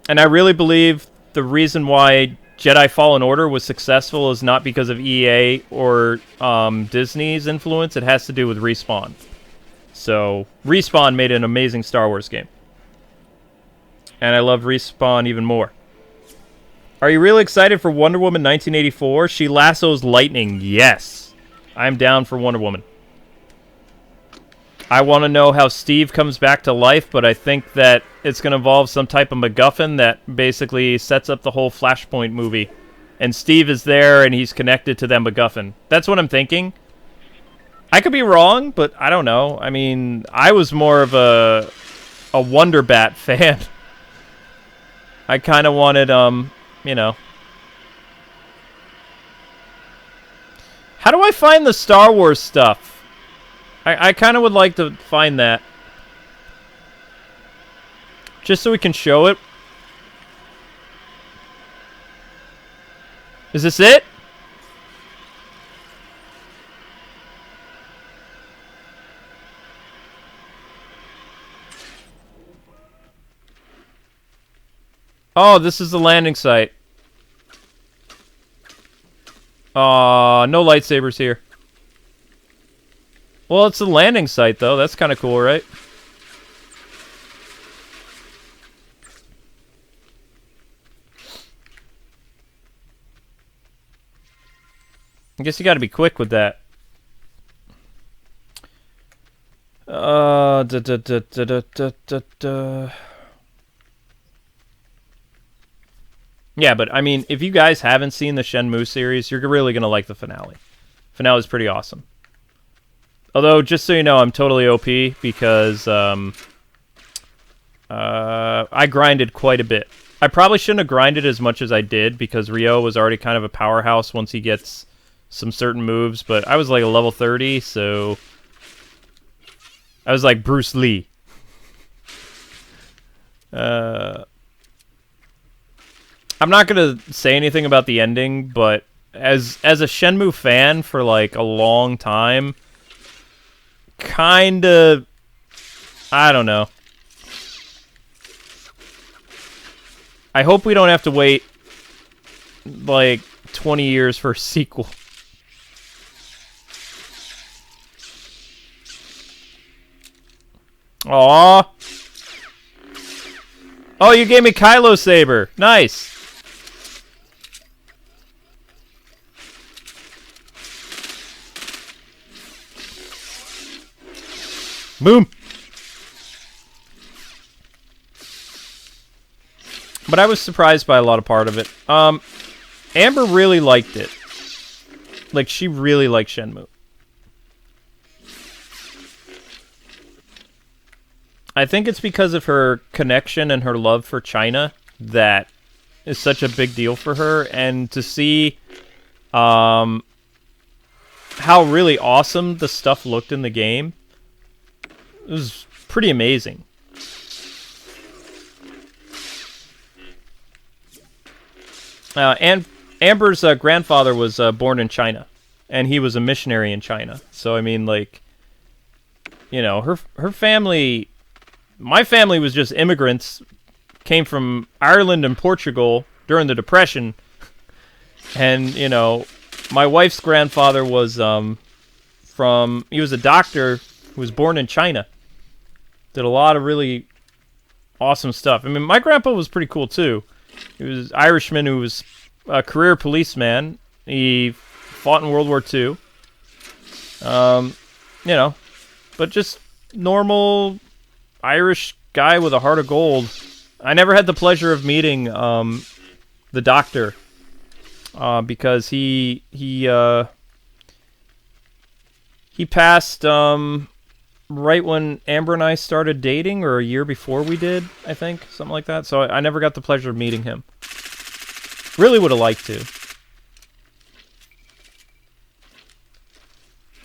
Speaker 1: I really believe the reason why Jedi Fallen Order was successful is not because of EA or Disney's influence. It has to do with Respawn. So, Respawn made an amazing Star Wars game. And I love Respawn even more. Are you really excited for Wonder Woman 1984? She lassos lightning. Yes. I'm down for Wonder Woman. I want to know how Steve comes back to life, but I think that it's going to involve some type of MacGuffin that basically sets up the whole Flashpoint movie. And Steve is there, and he's connected to that MacGuffin. That's what I'm thinking. I could be wrong, but I don't know. I mean, I was more of a Wonder Bat fan. I kind of wanted, you know. How do I find the Star Wars stuff? I kind of would like to find that. Just so we can show it. Is this it? Oh, this is the landing site. Aw, no lightsabers here. Well, it's the landing site, though. That's kind of cool, right? I guess you got to be quick with that. Yeah, but I mean, if you guys haven't seen the Shenmue series, you're really going to like the finale. Finale is pretty awesome. Although, just so you know, I'm totally OP because I grinded quite a bit. I probably shouldn't have grinded as much as I did because Ryo was already kind of a powerhouse once he gets some certain moves, but I was like a level 30, so I was like Bruce Lee. I'm not going to say anything about the ending, but as a Shenmue fan for like a long time, kind of, I don't know. I hope we don't have to wait like 20 years for a sequel. Aww. Oh, you gave me Kylo Saber. Nice. Boom. But I was surprised by a lot of part of it. Amber really liked it. Like, she really liked Shenmue. I think it's because of her connection and her love for China that is such a big deal for her. And to see how really awesome the stuff looked in the game, it was pretty amazing. And Amber's grandfather was born in China, and he was a missionary in China. So I mean, like, you know, her family, my family was just immigrants, came from Ireland and Portugal during the Depression, and you know, my wife's grandfather was he was a doctor who was born in China. Did a lot of really awesome stuff. I mean, my grandpa was pretty cool too. He was an Irishman who was a career policeman. He fought in World War II. You know, but just normal Irish guy with a heart of gold. I never had the pleasure of meeting the doctor because he passed right when Amber and I started dating, or a year before we did, I think, something like that. So I never got the pleasure of meeting him. Really would have liked to.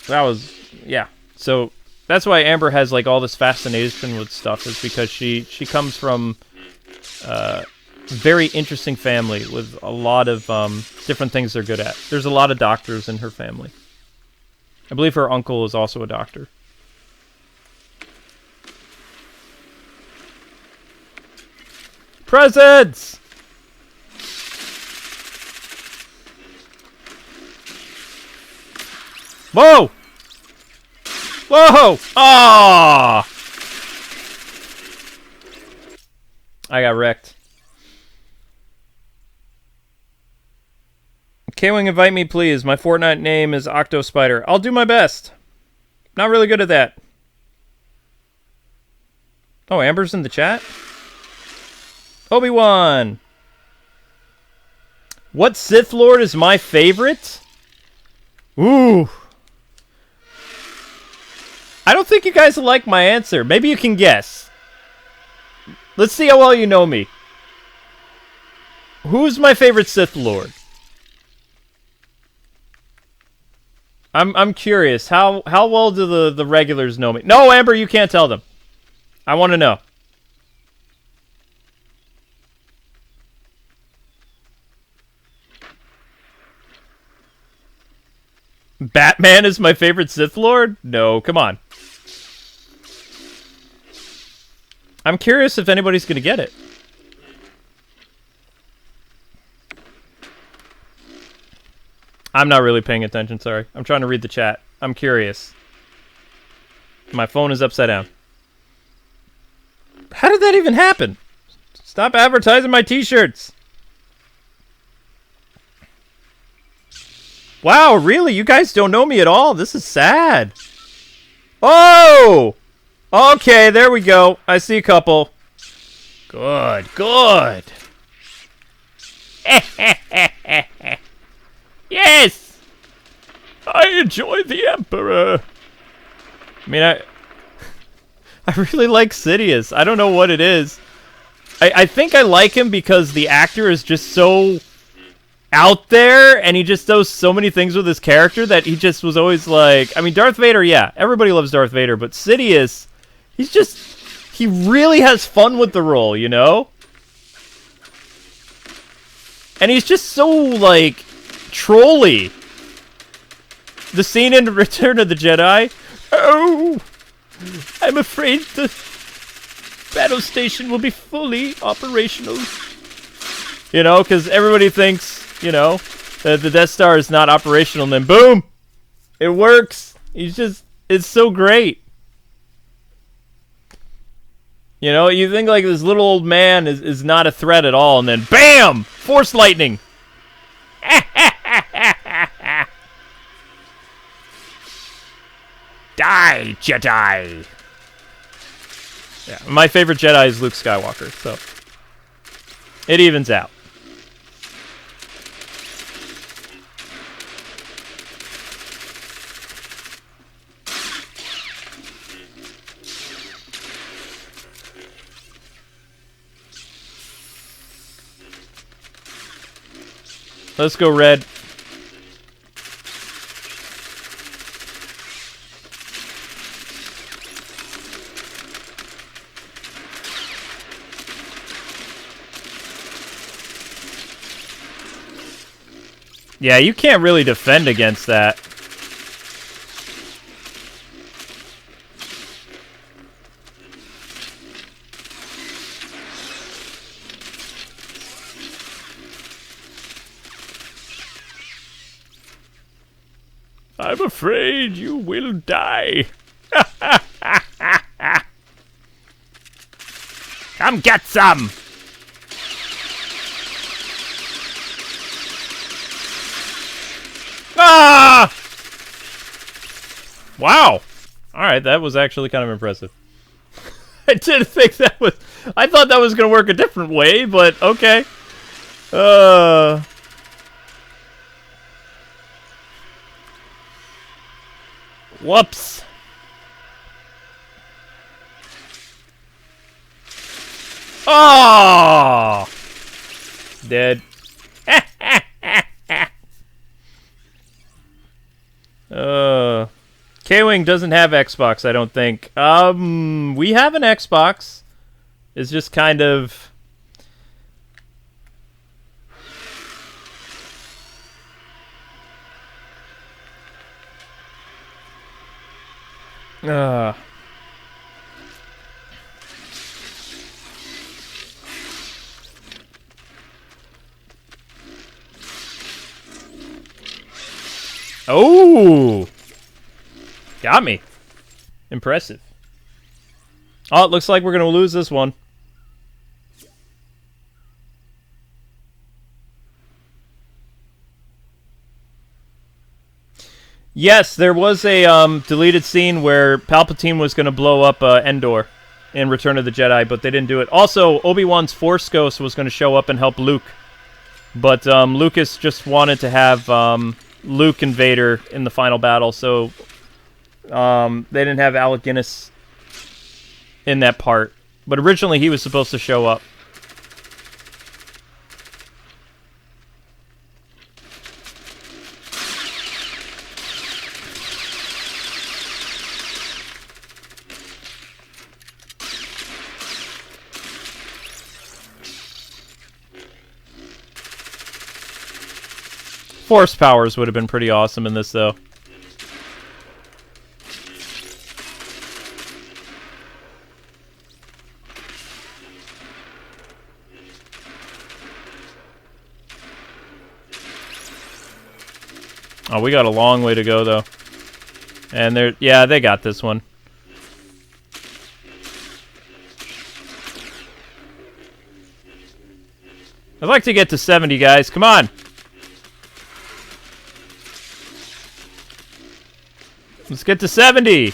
Speaker 1: That was, yeah. So that's why Amber has like all this fascination with stuff, is because she comes from a very interesting family with a lot of different things they're good at. There's a lot of doctors in her family. I believe her uncle is also a doctor. Presents! Whoa! Whoa! Ah! I got wrecked. Kwing, invite me, please. My Fortnite name is Octospider. I'll do my best. Not really good at that. Oh, Amber's in the chat? Obi-Wan! What Sith Lord is my favorite? Ooh. I don't think you guys will like my answer. Maybe you can guess. Let's see how well you know me. Who's my favorite Sith Lord? I'm curious. How well do the regulars know me? No, Amber, you can't tell them. I want to know. Batman is my favorite Sith Lord? No, come on. I'm curious if anybody's going to get it. I'm not really paying attention, sorry. I'm trying to read the chat. I'm curious. My phone is upside down. How did that even happen? Stop advertising my t-shirts. Wow, really? You guys don't know me at all? This is sad. Oh! Okay, there we go. I see a couple. Good, good. Yes! I enjoy the Emperor. I mean, I really like Sidious. I don't know what it is. I think I like him because the actor is just so out there, and he just does so many things with his character that he just was always like... I mean, Darth Vader, yeah. Everybody loves Darth Vader, but Sidious, he's just... He really has fun with the role, you know? And he's just so, like, trolly. The scene in Return of the Jedi. Oh! I'm afraid the battle station will be fully operational. You know, because everybody thinks... You know, that the Death Star is not operational, and then boom! It works! He's just... It's so great. You know, you think like this little old man is not a threat at all, and then BAM! Force lightning! Die, Jedi! Yeah, my favorite Jedi is Luke Skywalker, so... It evens out. Let's go red. Yeah, you can't really defend against that. I'm afraid you will die. Come get some! Ah! Wow. All right, that was actually kind of impressive. I didn't think that was... I thought that was going to work a different way, but okay. Whoops. Oh! Dead. Kwing doesn't have Xbox, I don't think. We have an Xbox. It's just kind of... Oh! Got me. Impressive. Oh, it looks like we're going to lose this one. Yes, there was a deleted scene where Palpatine was going to blow up Endor in Return of the Jedi, but they didn't do it. Also, Obi-Wan's Force Ghost was going to show up and help Luke, but Lucas just wanted to have Luke and Vader in the final battle, so they didn't have Alec Guinness in that part. But originally he was supposed to show up. Force powers would have been pretty awesome in this, though. Oh, we got a long way to go, though. And they're... yeah, they got this one. I'd like to get to 70, guys. Come on! Let's get to 70!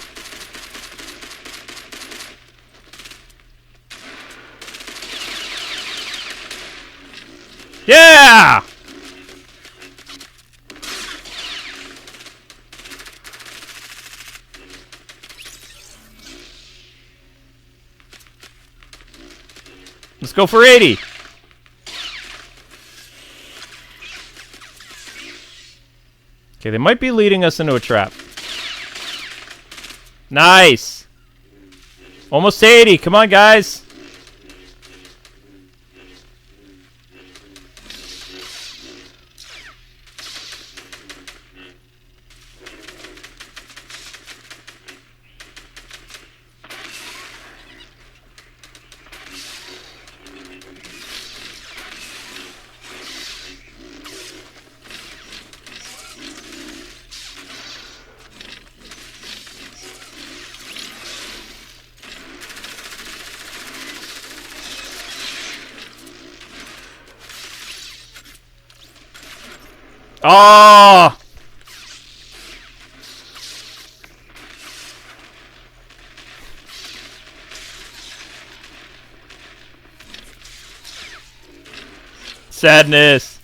Speaker 1: Yeah! Let's go for 80! Okay, they might be leading us into a trap. Nice! Almost 80. Come on, guys. Oh! Sadness.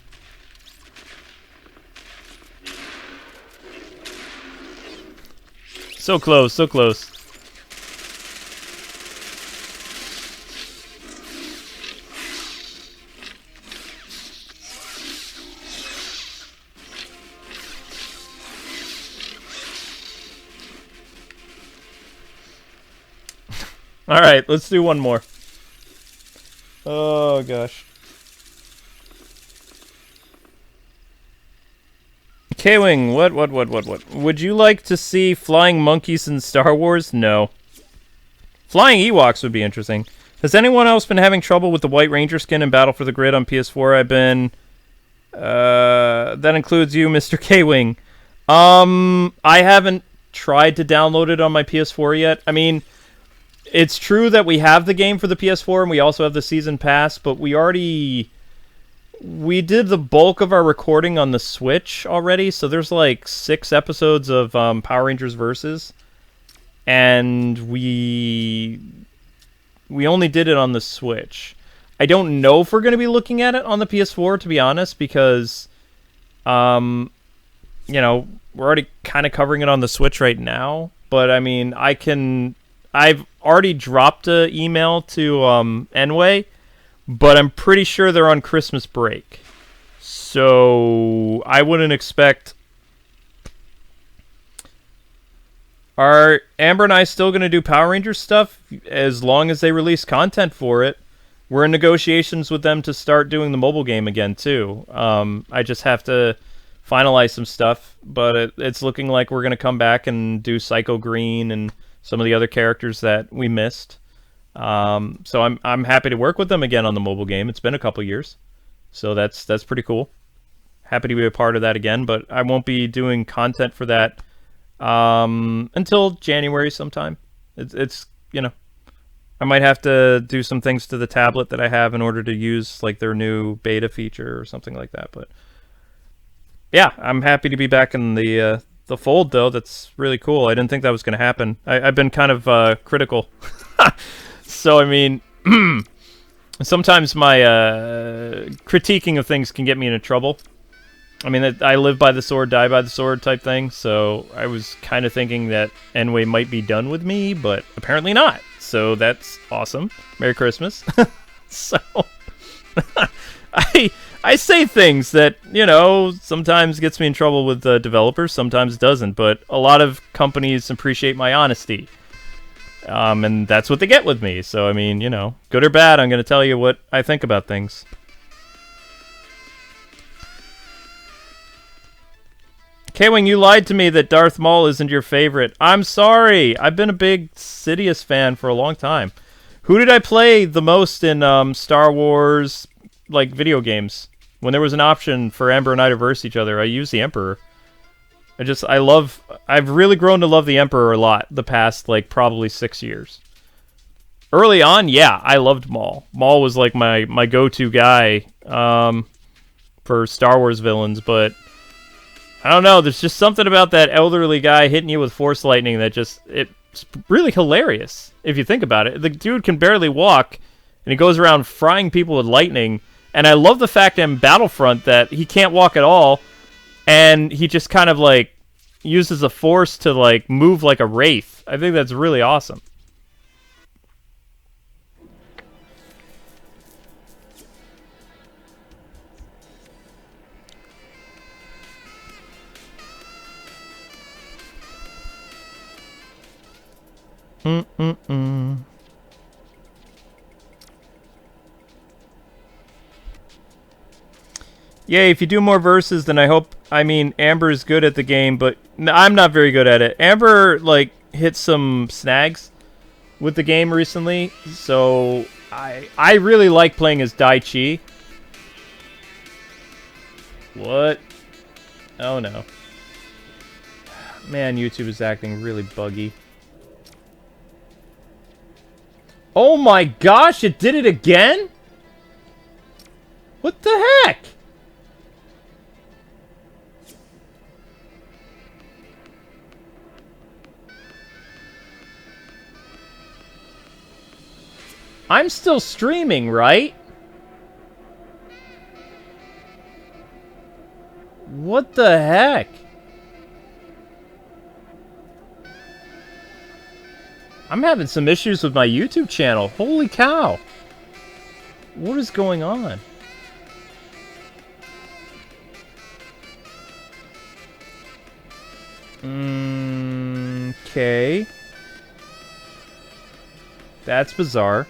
Speaker 1: So close, so close. All right, let's do one more. Oh gosh. Kwing, what? Would you like to see flying monkeys in Star Wars? No. Flying Ewoks would be interesting. Has anyone else been having trouble with the White Ranger skin in Battle for the Grid on PS4? I've been... that includes you, Mr. Kwing. I haven't tried to download it on my PS4 yet. I mean... It's true that we have the game for the PS4 and we also have the Season Pass, but we already we did the bulk of our recording on the Switch already, so there's like 6 episodes of Power Rangers Versus, and we only did it on the Switch. I don't know if we're going to be looking at it on the PS4, to be honest, because, you know, we're already kind of covering it on the Switch right now. But, I mean, I've already dropped an email to Enway, but I'm pretty sure they're on Christmas break. So, I wouldn't expect... Are Amber and I still going to do Power Rangers stuff as long as they release content for it? We're in negotiations with them to start doing the mobile game again, too. I just have to finalize some stuff, but it's looking like we're going to come back and do Psycho Green and some of the other characters that we missed. So I'm happy to work with them again on the mobile game. It's been a couple years, so that's pretty cool. Happy to be a part of that again, but I won't be doing content for that until January sometime. It's you know, I might have to do some things to the tablet that I have in order to use like their new beta feature or something like that. But yeah, I'm happy to be back in the fold, though. That's really cool. I didn't think that was going to happen. I've been kind of critical. So, I mean, sometimes my critiquing of things can get me into trouble. I mean, I live by the sword, die by the sword type thing. So I was kind of thinking that Enway might be done with me, but apparently not. So that's awesome. Merry Christmas. So I say things that, you know, sometimes gets me in trouble with developers, sometimes doesn't. But a lot of companies appreciate my honesty. And that's what they get with me. So, I mean, you know, good or bad, I'm going to tell you what I think about things. Kwing, you lied to me that Darth Maul isn't your favorite. I'm sorry. I've been a big Sidious fan for a long time. Who did I play the most in Star Wars, like, video games? When there was an option for Amber and I to verse each other, I used the Emperor. I've really grown to love the Emperor a lot the past, like, probably 6 years. Early on, yeah, I loved Maul. Maul was, like, my go-to guy for Star Wars villains, but I don't know, there's just something about that elderly guy hitting you with Force Lightning that it's really hilarious, if you think about it. The dude can barely walk, and he goes around frying people with lightning, and I love the fact in Battlefront that he can't walk at all, and he just kind of, like, uses the Force to, like, move like a wraith. I think that's really awesome. Yay, if you do more verses, then I mean, Amber is good at the game, but I'm not very good at it. Amber, like, hit some snags with the game recently, so I really like playing as Dai Chi. What? Oh, no. Man, YouTube is acting really buggy. Oh my gosh, it did it again? What the heck? I'm still streaming, right? What the heck? I'm having some issues with my YouTube channel. Holy cow. What is going on? Okay. That's bizarre.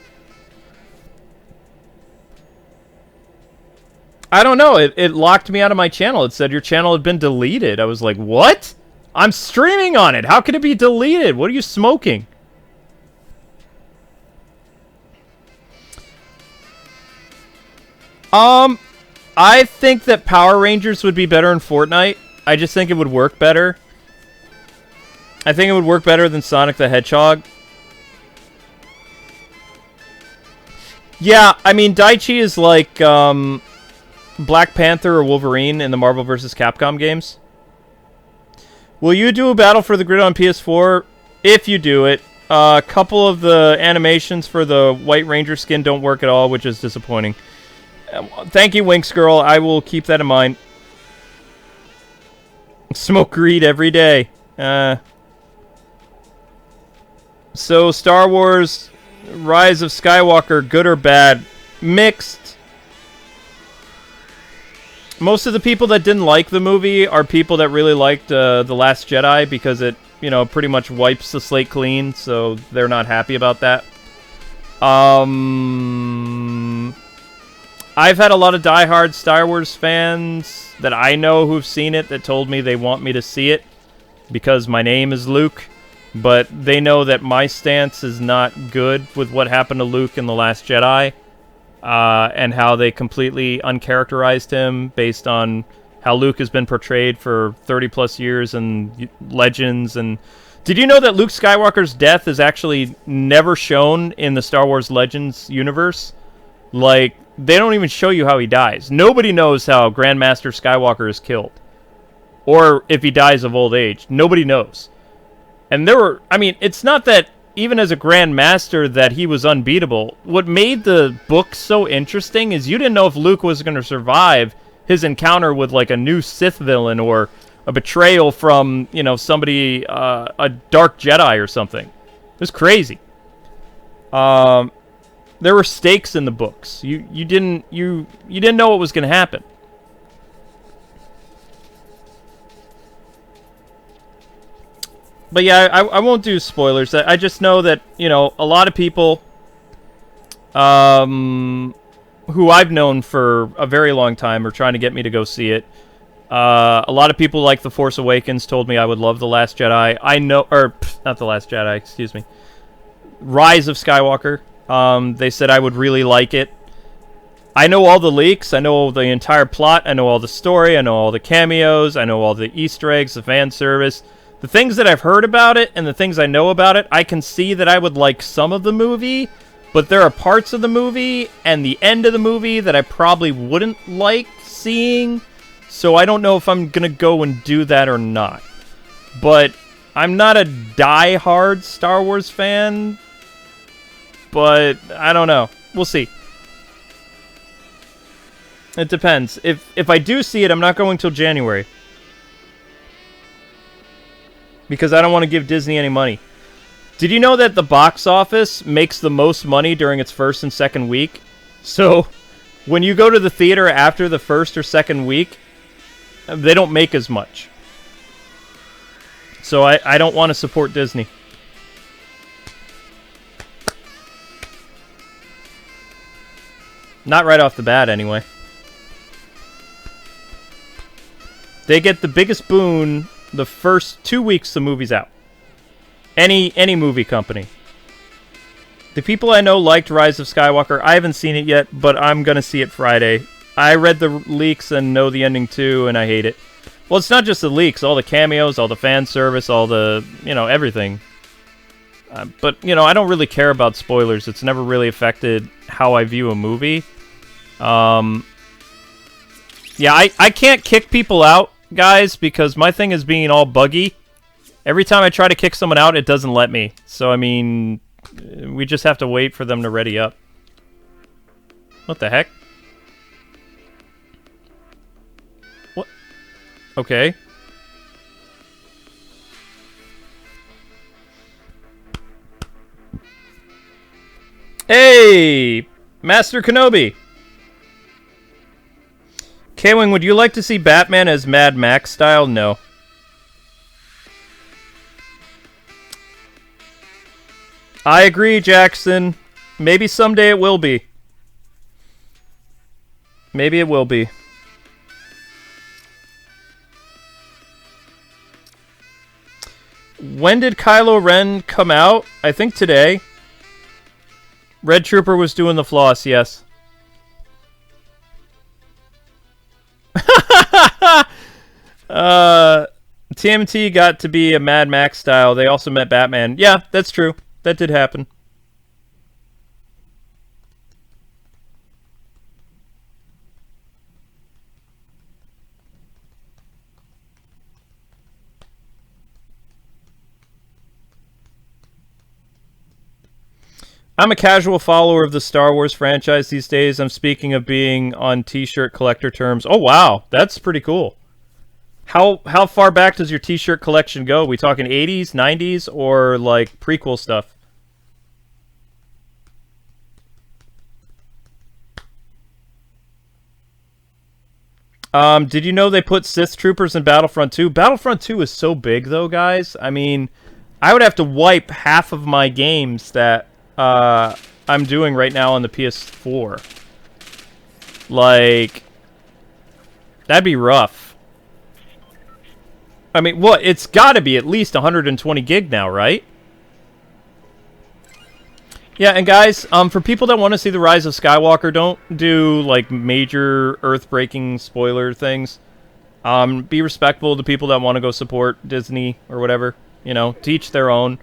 Speaker 1: I don't know. It locked me out of my channel. It said your channel had been deleted. I was like, what? I'm streaming on it. How could it be deleted? What are you smoking? I think that Power Rangers would be better in Fortnite. I just think it would work better. I think it would work better than Sonic the Hedgehog. Yeah, I mean, Daichi is like, Black Panther or Wolverine in the Marvel vs. Capcom games. Will you do a Battle for the Grid on PS4? If you do it. A couple of the animations for the White Ranger skin don't work at all, which is disappointing. Thank you, Winx Girl. I will keep that in mind. Smoke greed every day. So, Star Wars Rise of Skywalker, good or bad? Mixed. Most of the people that didn't like the movie are people that really liked The Last Jedi because it, you know, pretty much wipes the slate clean, so they're not happy about that. I've had a lot of diehard Star Wars fans that I know who've seen it that told me they want me to see it because my name is Luke, but they know that my stance is not good with what happened to Luke in The Last Jedi, and how they completely uncharacterized him based on how Luke has been portrayed for 30 plus years in Legends. And did you know that Luke Skywalker's death is actually never shown in the Star Wars Legends universe? Like, they don't even show you how he dies. Nobody knows how Grandmaster Skywalker is killed. Or if he dies of old age. Nobody knows. And there were, I mean, it's not that even as a Grandmaster that he was unbeatable. What made the book so interesting is you didn't know if Luke was going to survive his encounter with, like, a new Sith villain or a betrayal from, you know, somebody, a dark Jedi or something. It was crazy. There were stakes in the books. You didn't know what was going to happen. But yeah, I won't do spoilers. I just know that, you know, a lot of people who I've known for a very long time are trying to get me to go see it. A lot of people like The Force Awakens told me I would love The Last Jedi. Not The Last Jedi, excuse me. Rise of Skywalker. They said I would really like it. I know all the leaks. I know the entire plot. I know all the story. I know all the cameos. I know all the Easter eggs, the fan service. The things that I've heard about it and the things I know about it, I can see that I would like some of the movie, but there are parts of the movie and the end of the movie that I probably wouldn't like seeing, so I don't know if I'm going to go and do that or not. But I'm not a die-hard Star Wars fan, but I don't know. We'll see. It depends. If I do see it, I'm not going till January. Because I don't want to give Disney any money. Did you know that the box office makes the most money during its first and second week? So, when you go to the theater after the first or second week, they don't make as much. So I don't want to support Disney. Not right off the bat, anyway. They get the biggest boon the first 2 weeks the movie's out. Any movie company. The people I know liked Rise of Skywalker. I haven't seen it yet, but I'm going to see it Friday. I read the leaks and know the ending too, and I hate it. Well, it's not just the leaks. All the cameos, all the fan service, all the, you know, everything. But, you know, I don't really care about spoilers. It's never really affected how I view a movie. Yeah, I can't kick people out, guys, because my thing is being all buggy. Every time I try to kick someone out, it doesn't let me. So, I mean, we just have to wait for them to ready up. What the heck? What? Okay. Hey! Master Kenobi! Kwing, would you like to see Batman as Mad Max style? No. I agree, Jackson. Maybe someday it will be. Maybe it will be. When did Kylo Ren come out? I think today. Red Trooper was doing the floss, yes. TMT got to be a Mad Max style. They also met Batman. Yeah, that's true. That did happen. I'm a casual follower of the Star Wars franchise these days. I'm speaking of being on T-shirt collector terms. Oh wow, that's pretty cool. How far back does your T-shirt collection go? We talking 80s, 90s, or like prequel stuff? Did you know they put Sith Troopers in Battlefront 2? Battlefront 2 is so big, though, guys. I mean, I would have to wipe half of my games that I'm doing right now on the PS4. Like, that'd be rough. I mean, what? It's got to be at least 120 gig now, right? Yeah, and guys, for people that want to see the Rise of Skywalker, don't do like major earth-breaking spoiler things. Be respectful to people that want to go support Disney or whatever. You know, to each their own.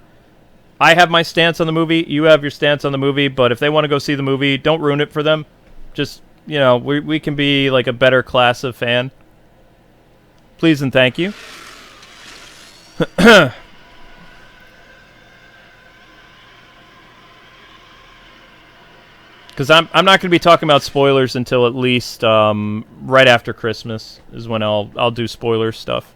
Speaker 1: I have my stance on the movie. You have your stance on the movie. But if they want to go see the movie, don't ruin it for them. Just, you know, we can be like a better class of fan. Please and thank you. Because I'm not going to be talking about spoilers until at least right after Christmas is when I'll do spoiler stuff.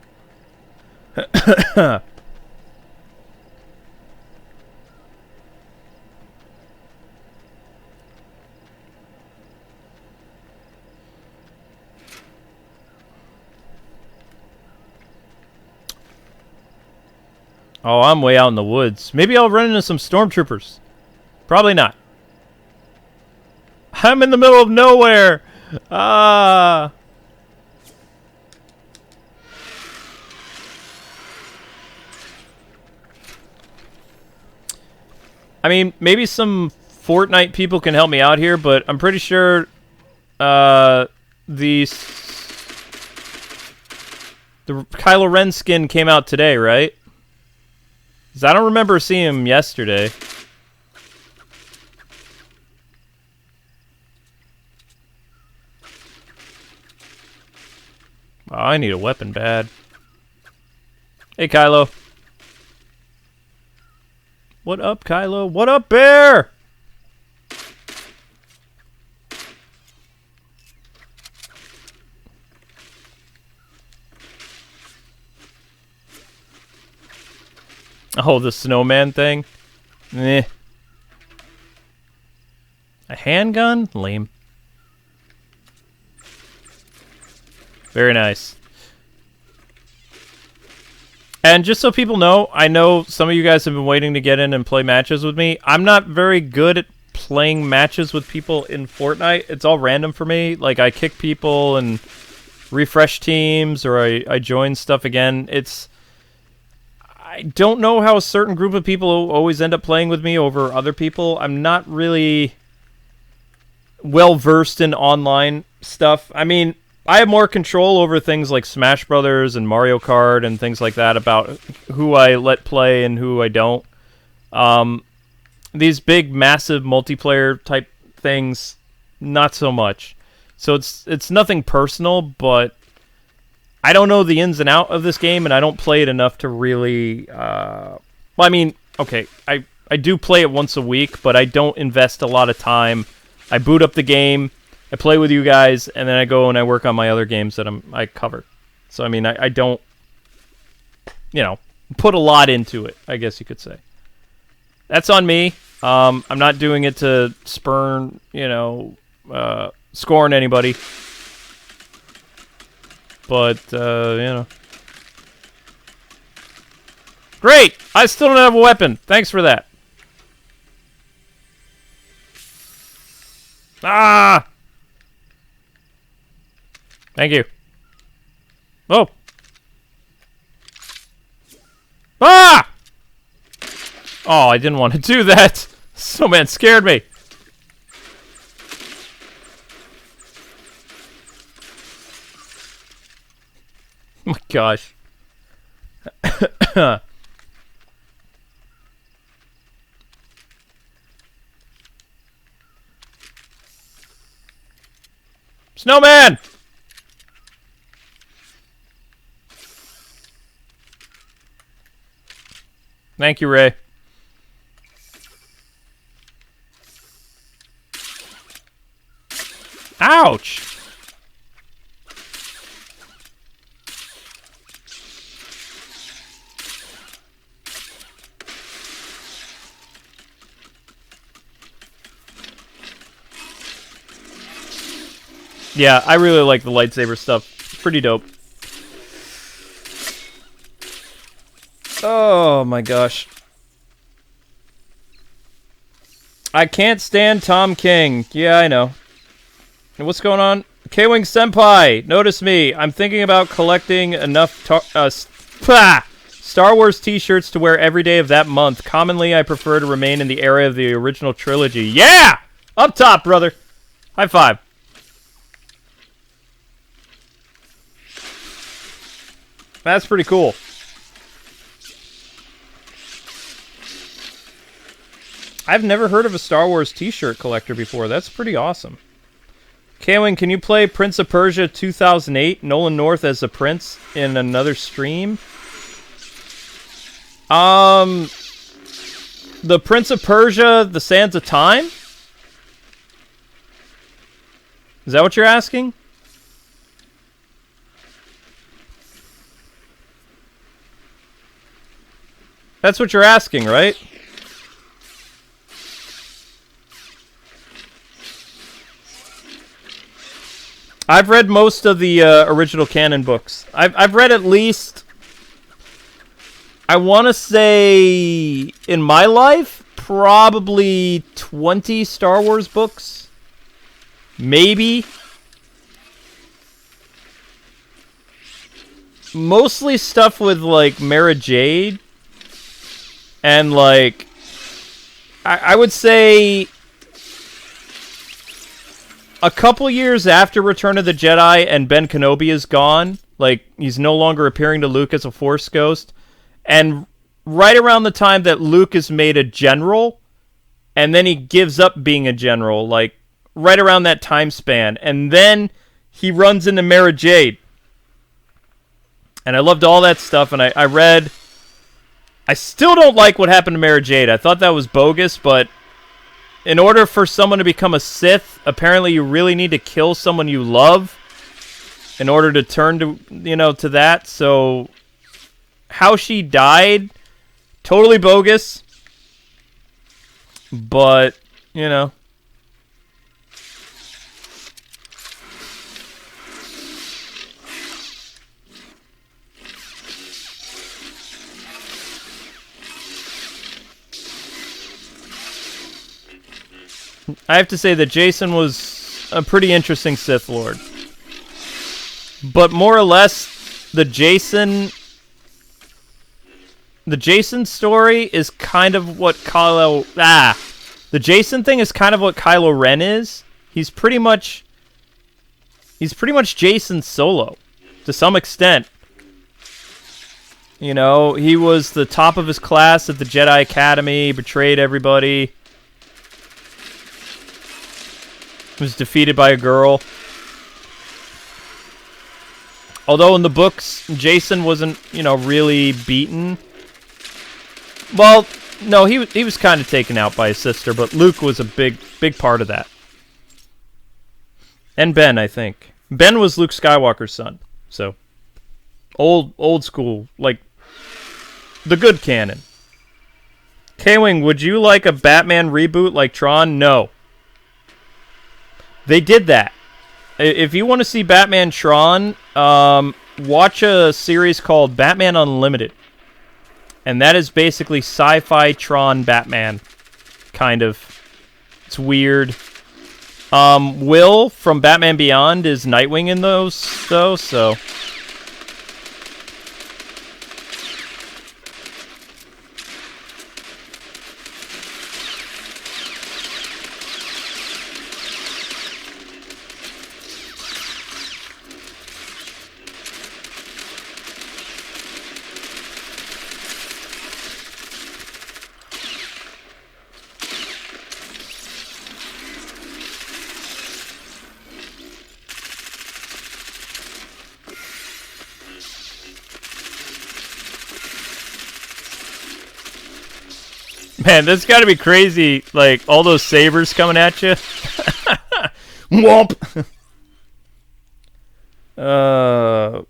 Speaker 1: Oh, I'm way out in the woods. Maybe I'll run into some stormtroopers. Probably not. I'm in the middle of nowhere. Ah. I mean, maybe some Fortnite people can help me out here, but I'm pretty sure the Kylo Ren skin came out today, right? 'Cause I don't remember seeing him yesterday. Oh, I need a weapon bad. Hey, Kylo. What up, Kylo? What up, bear? Oh, the snowman thing? Meh. A handgun? Lame. Very nice. And just so people know, I know some of you guys have been waiting to get in and play matches with me. I'm not very good at playing matches with people in Fortnite. It's all random for me. Like, I kick people and refresh teams, or I join stuff again. I don't know how a certain group of people always end up playing with me over other people. I'm not really well-versed in online stuff. I mean, I have more control over things like Smash Brothers and Mario Kart and things like that about who I let play and who I don't. These big, massive multiplayer type things, not so much. So it's nothing personal, but I don't know the ins and out of this game, and I don't play it enough to really... well, I mean, okay, I do play it once a week, but I don't invest a lot of time. I boot up the game, I play with you guys, and then I go and I work on my other games that I cover. So, I mean, I don't, you know, put a lot into it, I guess you could say. That's on me. I'm not doing it to spurn, you know, scorn anybody. But, you know. Great! I still don't have a weapon. Thanks for that. Ah! Thank you. Oh! Ah! Oh, I didn't want to do that. Snowman scared me. Oh my gosh. Snowman! Thank you, Ray. Ouch! Yeah, I really like the lightsaber stuff. Pretty dope. Oh my gosh. I can't stand Tom King. Yeah, I know. What's going on? Kwing Senpai, notice me. I'm thinking about collecting enough Star Wars t-shirts to wear every day of that month. Commonly, I prefer to remain in the era of the original trilogy. Yeah! Up top, brother. High five. That's pretty cool. I've never heard of a Star Wars t-shirt collector before. That's pretty awesome. Kwing, can you play Prince of Persia 2008, Nolan North as a prince in another stream? The Prince of Persia, The Sands of Time? Is that what you're asking? That's what you're asking, right? I've read most of the original canon books. I've read at least, I want to say, in my life, probably 20 Star Wars books. Maybe. Mostly stuff with, like, Mara Jade. And, like, I would say a couple years after Return of the Jedi and Ben Kenobi is gone, like, he's no longer appearing to Luke as a Force ghost, and right around the time that Luke is made a general, and then he gives up being a general, like, right around that time span, and then he runs into Mara Jade. And I loved all that stuff, and I read... I still don't like what happened to Mara Jade. I thought that was bogus, but in order for someone to become a Sith, apparently you really need to kill someone you love in order to turn to, you know, to that. So how she died, totally bogus. But, you know. I have to say that Jason was a pretty interesting Sith Lord. But more or less, the Jason story is kind of what the Jason thing is kind of what Kylo Ren is. He's pretty much Jason Solo, to some extent. You know, he was the top of his class at the Jedi Academy, betrayed everybody. Was defeated by a girl. Although in the books, Jason wasn't, you know, really beaten. Well, no, he was kind of taken out by his sister, but Luke was a big part of that. And Ben, I think. Ben was Luke Skywalker's son. So, old school, like the good canon. Kwing, would you like a Batman reboot like Tron? No. They did that. If you want to see Batman Tron, watch a series called Batman Unlimited. And that is basically sci-fi Tron Batman. Kind of. It's weird. Will from Batman Beyond is Nightwing in those, though, so... Man, that's got to be crazy, like, all those sabers coming at you. Whomp! Yeah,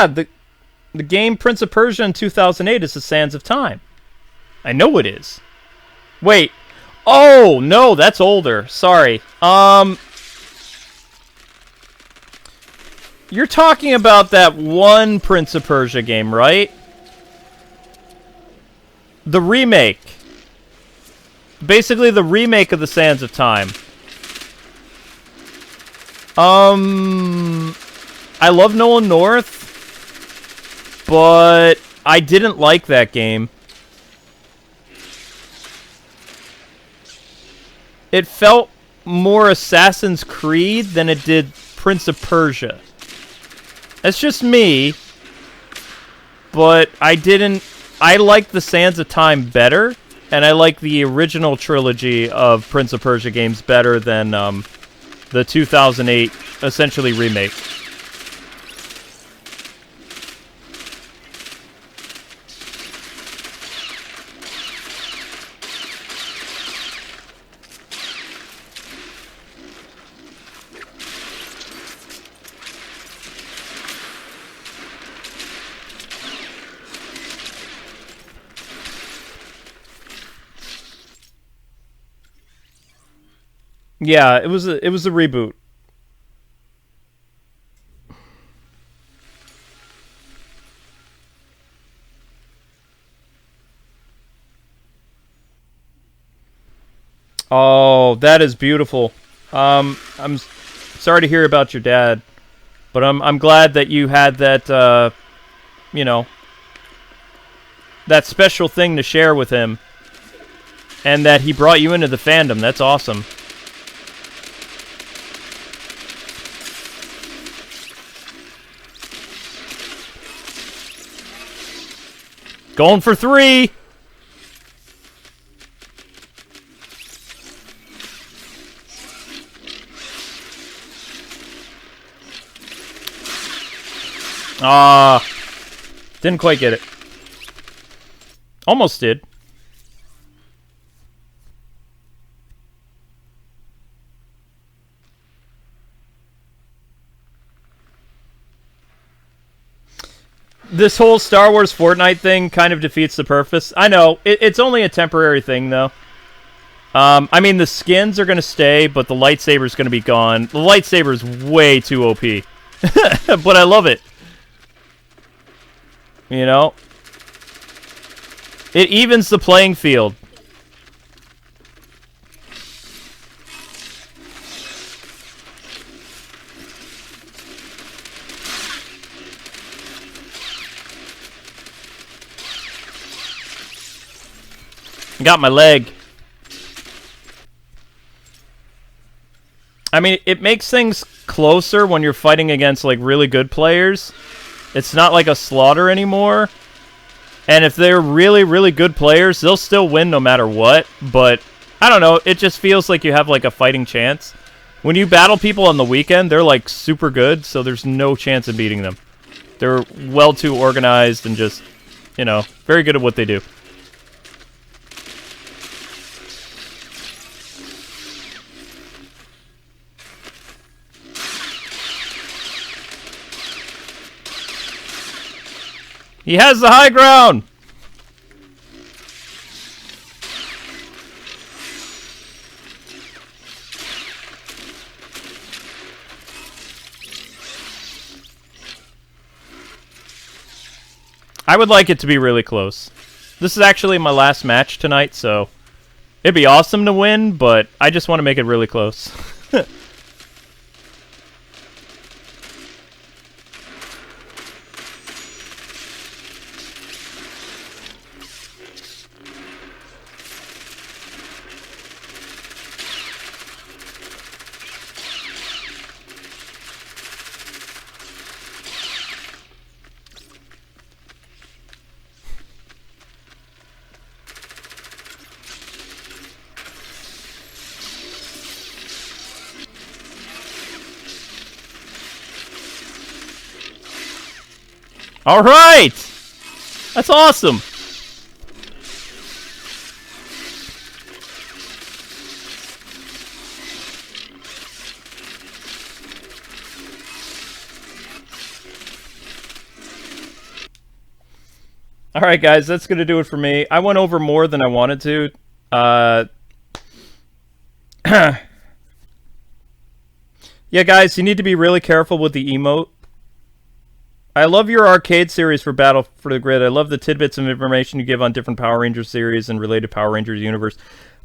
Speaker 1: the game Prince of Persia in 2008 is The Sands of Time. I know it is. Wait. Oh, no, that's older. Sorry. You're talking about that one Prince of Persia game, right? The remake. Basically the remake of The Sands of Time. I love Nolan North, but I didn't like that game. It felt more Assassin's Creed than it did Prince of Persia. That's just me, but I liked The Sands of Time better, and I like the original trilogy of Prince of Persia games better than the 2008, essentially, remake. Yeah, it was a reboot. Oh, that is beautiful. I'm sorry to hear about your dad, but I'm glad that you had that you know, that special thing to share with him, and that he brought you into the fandom. That's awesome. Going for 3! Didn't quite get it. Almost did. This whole Star Wars Fortnite thing kind of defeats the purpose. I know. It's only a temporary thing, though. I mean, the skins are going to stay, but the lightsaber's going to be gone. The lightsaber's way too OP. But I love it. You know? It evens the playing field. Got my leg. I mean, it makes things closer when you're fighting against, like, really good players. It's not like a slaughter anymore. And if they're really, really good players, they'll still win no matter what. But, I don't know, it just feels like you have, like, a fighting chance. When you battle people on the weekend, they're, like, super good, so there's no chance of beating them. They're well too organized and just, you know, very good at what they do. He has the high ground! I would like it to be really close. This is actually my last match tonight, so it'd be awesome to win, but I just want to make it really close. All right! That's awesome! All right, guys, that's going to do it for me. I went over more than I wanted to. Yeah, guys, you need to be really careful with the emote. I love your arcade series for Battle for the Grid. I love the tidbits of information you give on different Power Rangers series and related Power Rangers universe.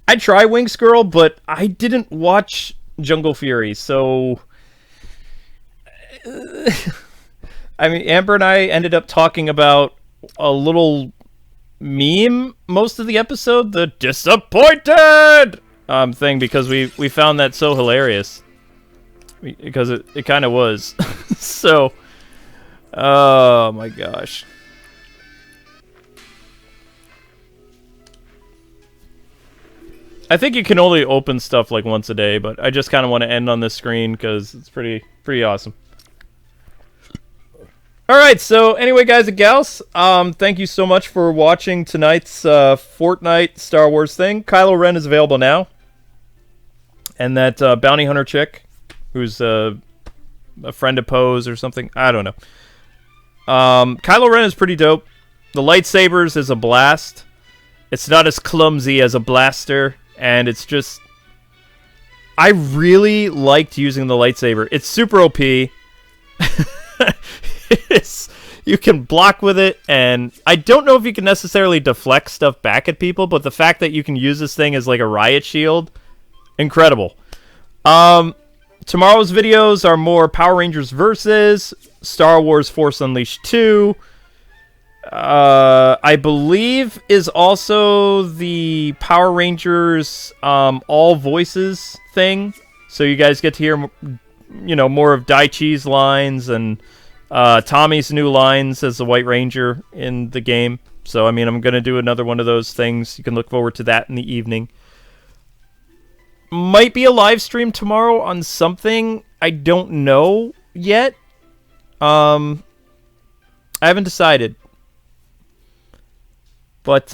Speaker 1: I try Wings Girl, but I didn't watch Jungle Fury, so... I mean, Amber and I ended up talking about a little meme most of the episode, the disappointed thing, because we found that so hilarious. Because it kind of was. So, oh my gosh. I think you can only open stuff like once a day, but I just kind of want to end on this screen because it's pretty awesome. Alright, so anyway, guys and gals, thank you so much for watching tonight's Fortnite Star Wars thing. Kylo Ren is available now. And that bounty hunter chick, who's a friend of Poe's or something, I don't know. Kylo Ren is pretty dope. The lightsabers is a blast. It's not as clumsy as a blaster, and it's just... I really liked using the lightsaber. It's super OP. You can block with it, and I don't know if you can necessarily deflect stuff back at people, but the fact that you can use this thing as like a riot shield, incredible. Tomorrow's videos are more Power Rangers Versus, Star Wars Force Unleashed 2, I believe is also the Power Rangers all voices thing, so you guys get to hear, you know, more of Daichi's lines and Tommy's new lines as the White Ranger in the game. So, I mean, I'm going to do another one of those things. You can look forward to that in the evening. Might be a live stream tomorrow on something. I don't know yet. I haven't decided. But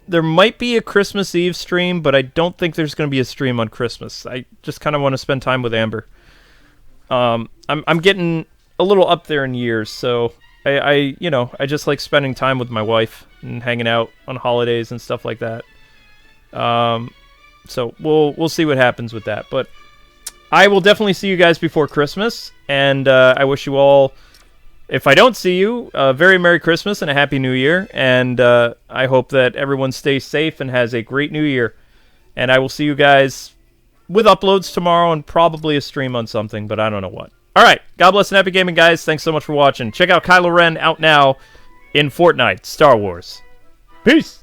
Speaker 1: there might be a Christmas Eve stream, but I don't think there's going to be a stream on Christmas. I just kind of want to spend time with Amber. I'm getting a little up there in years, so I just like spending time with my wife and hanging out on holidays and stuff like that. So we'll see what happens with that, but I will definitely see you guys before Christmas, and I wish you all, if I don't see you, a very Merry Christmas and a Happy New Year, and I hope that everyone stays safe and has a great New Year, and I will see you guys with uploads tomorrow and probably a stream on something, but I don't know what. Alright, God bless and happy gaming, guys. Thanks so much for watching. Check out Kylo Ren out now in Fortnite Star Wars. Peace!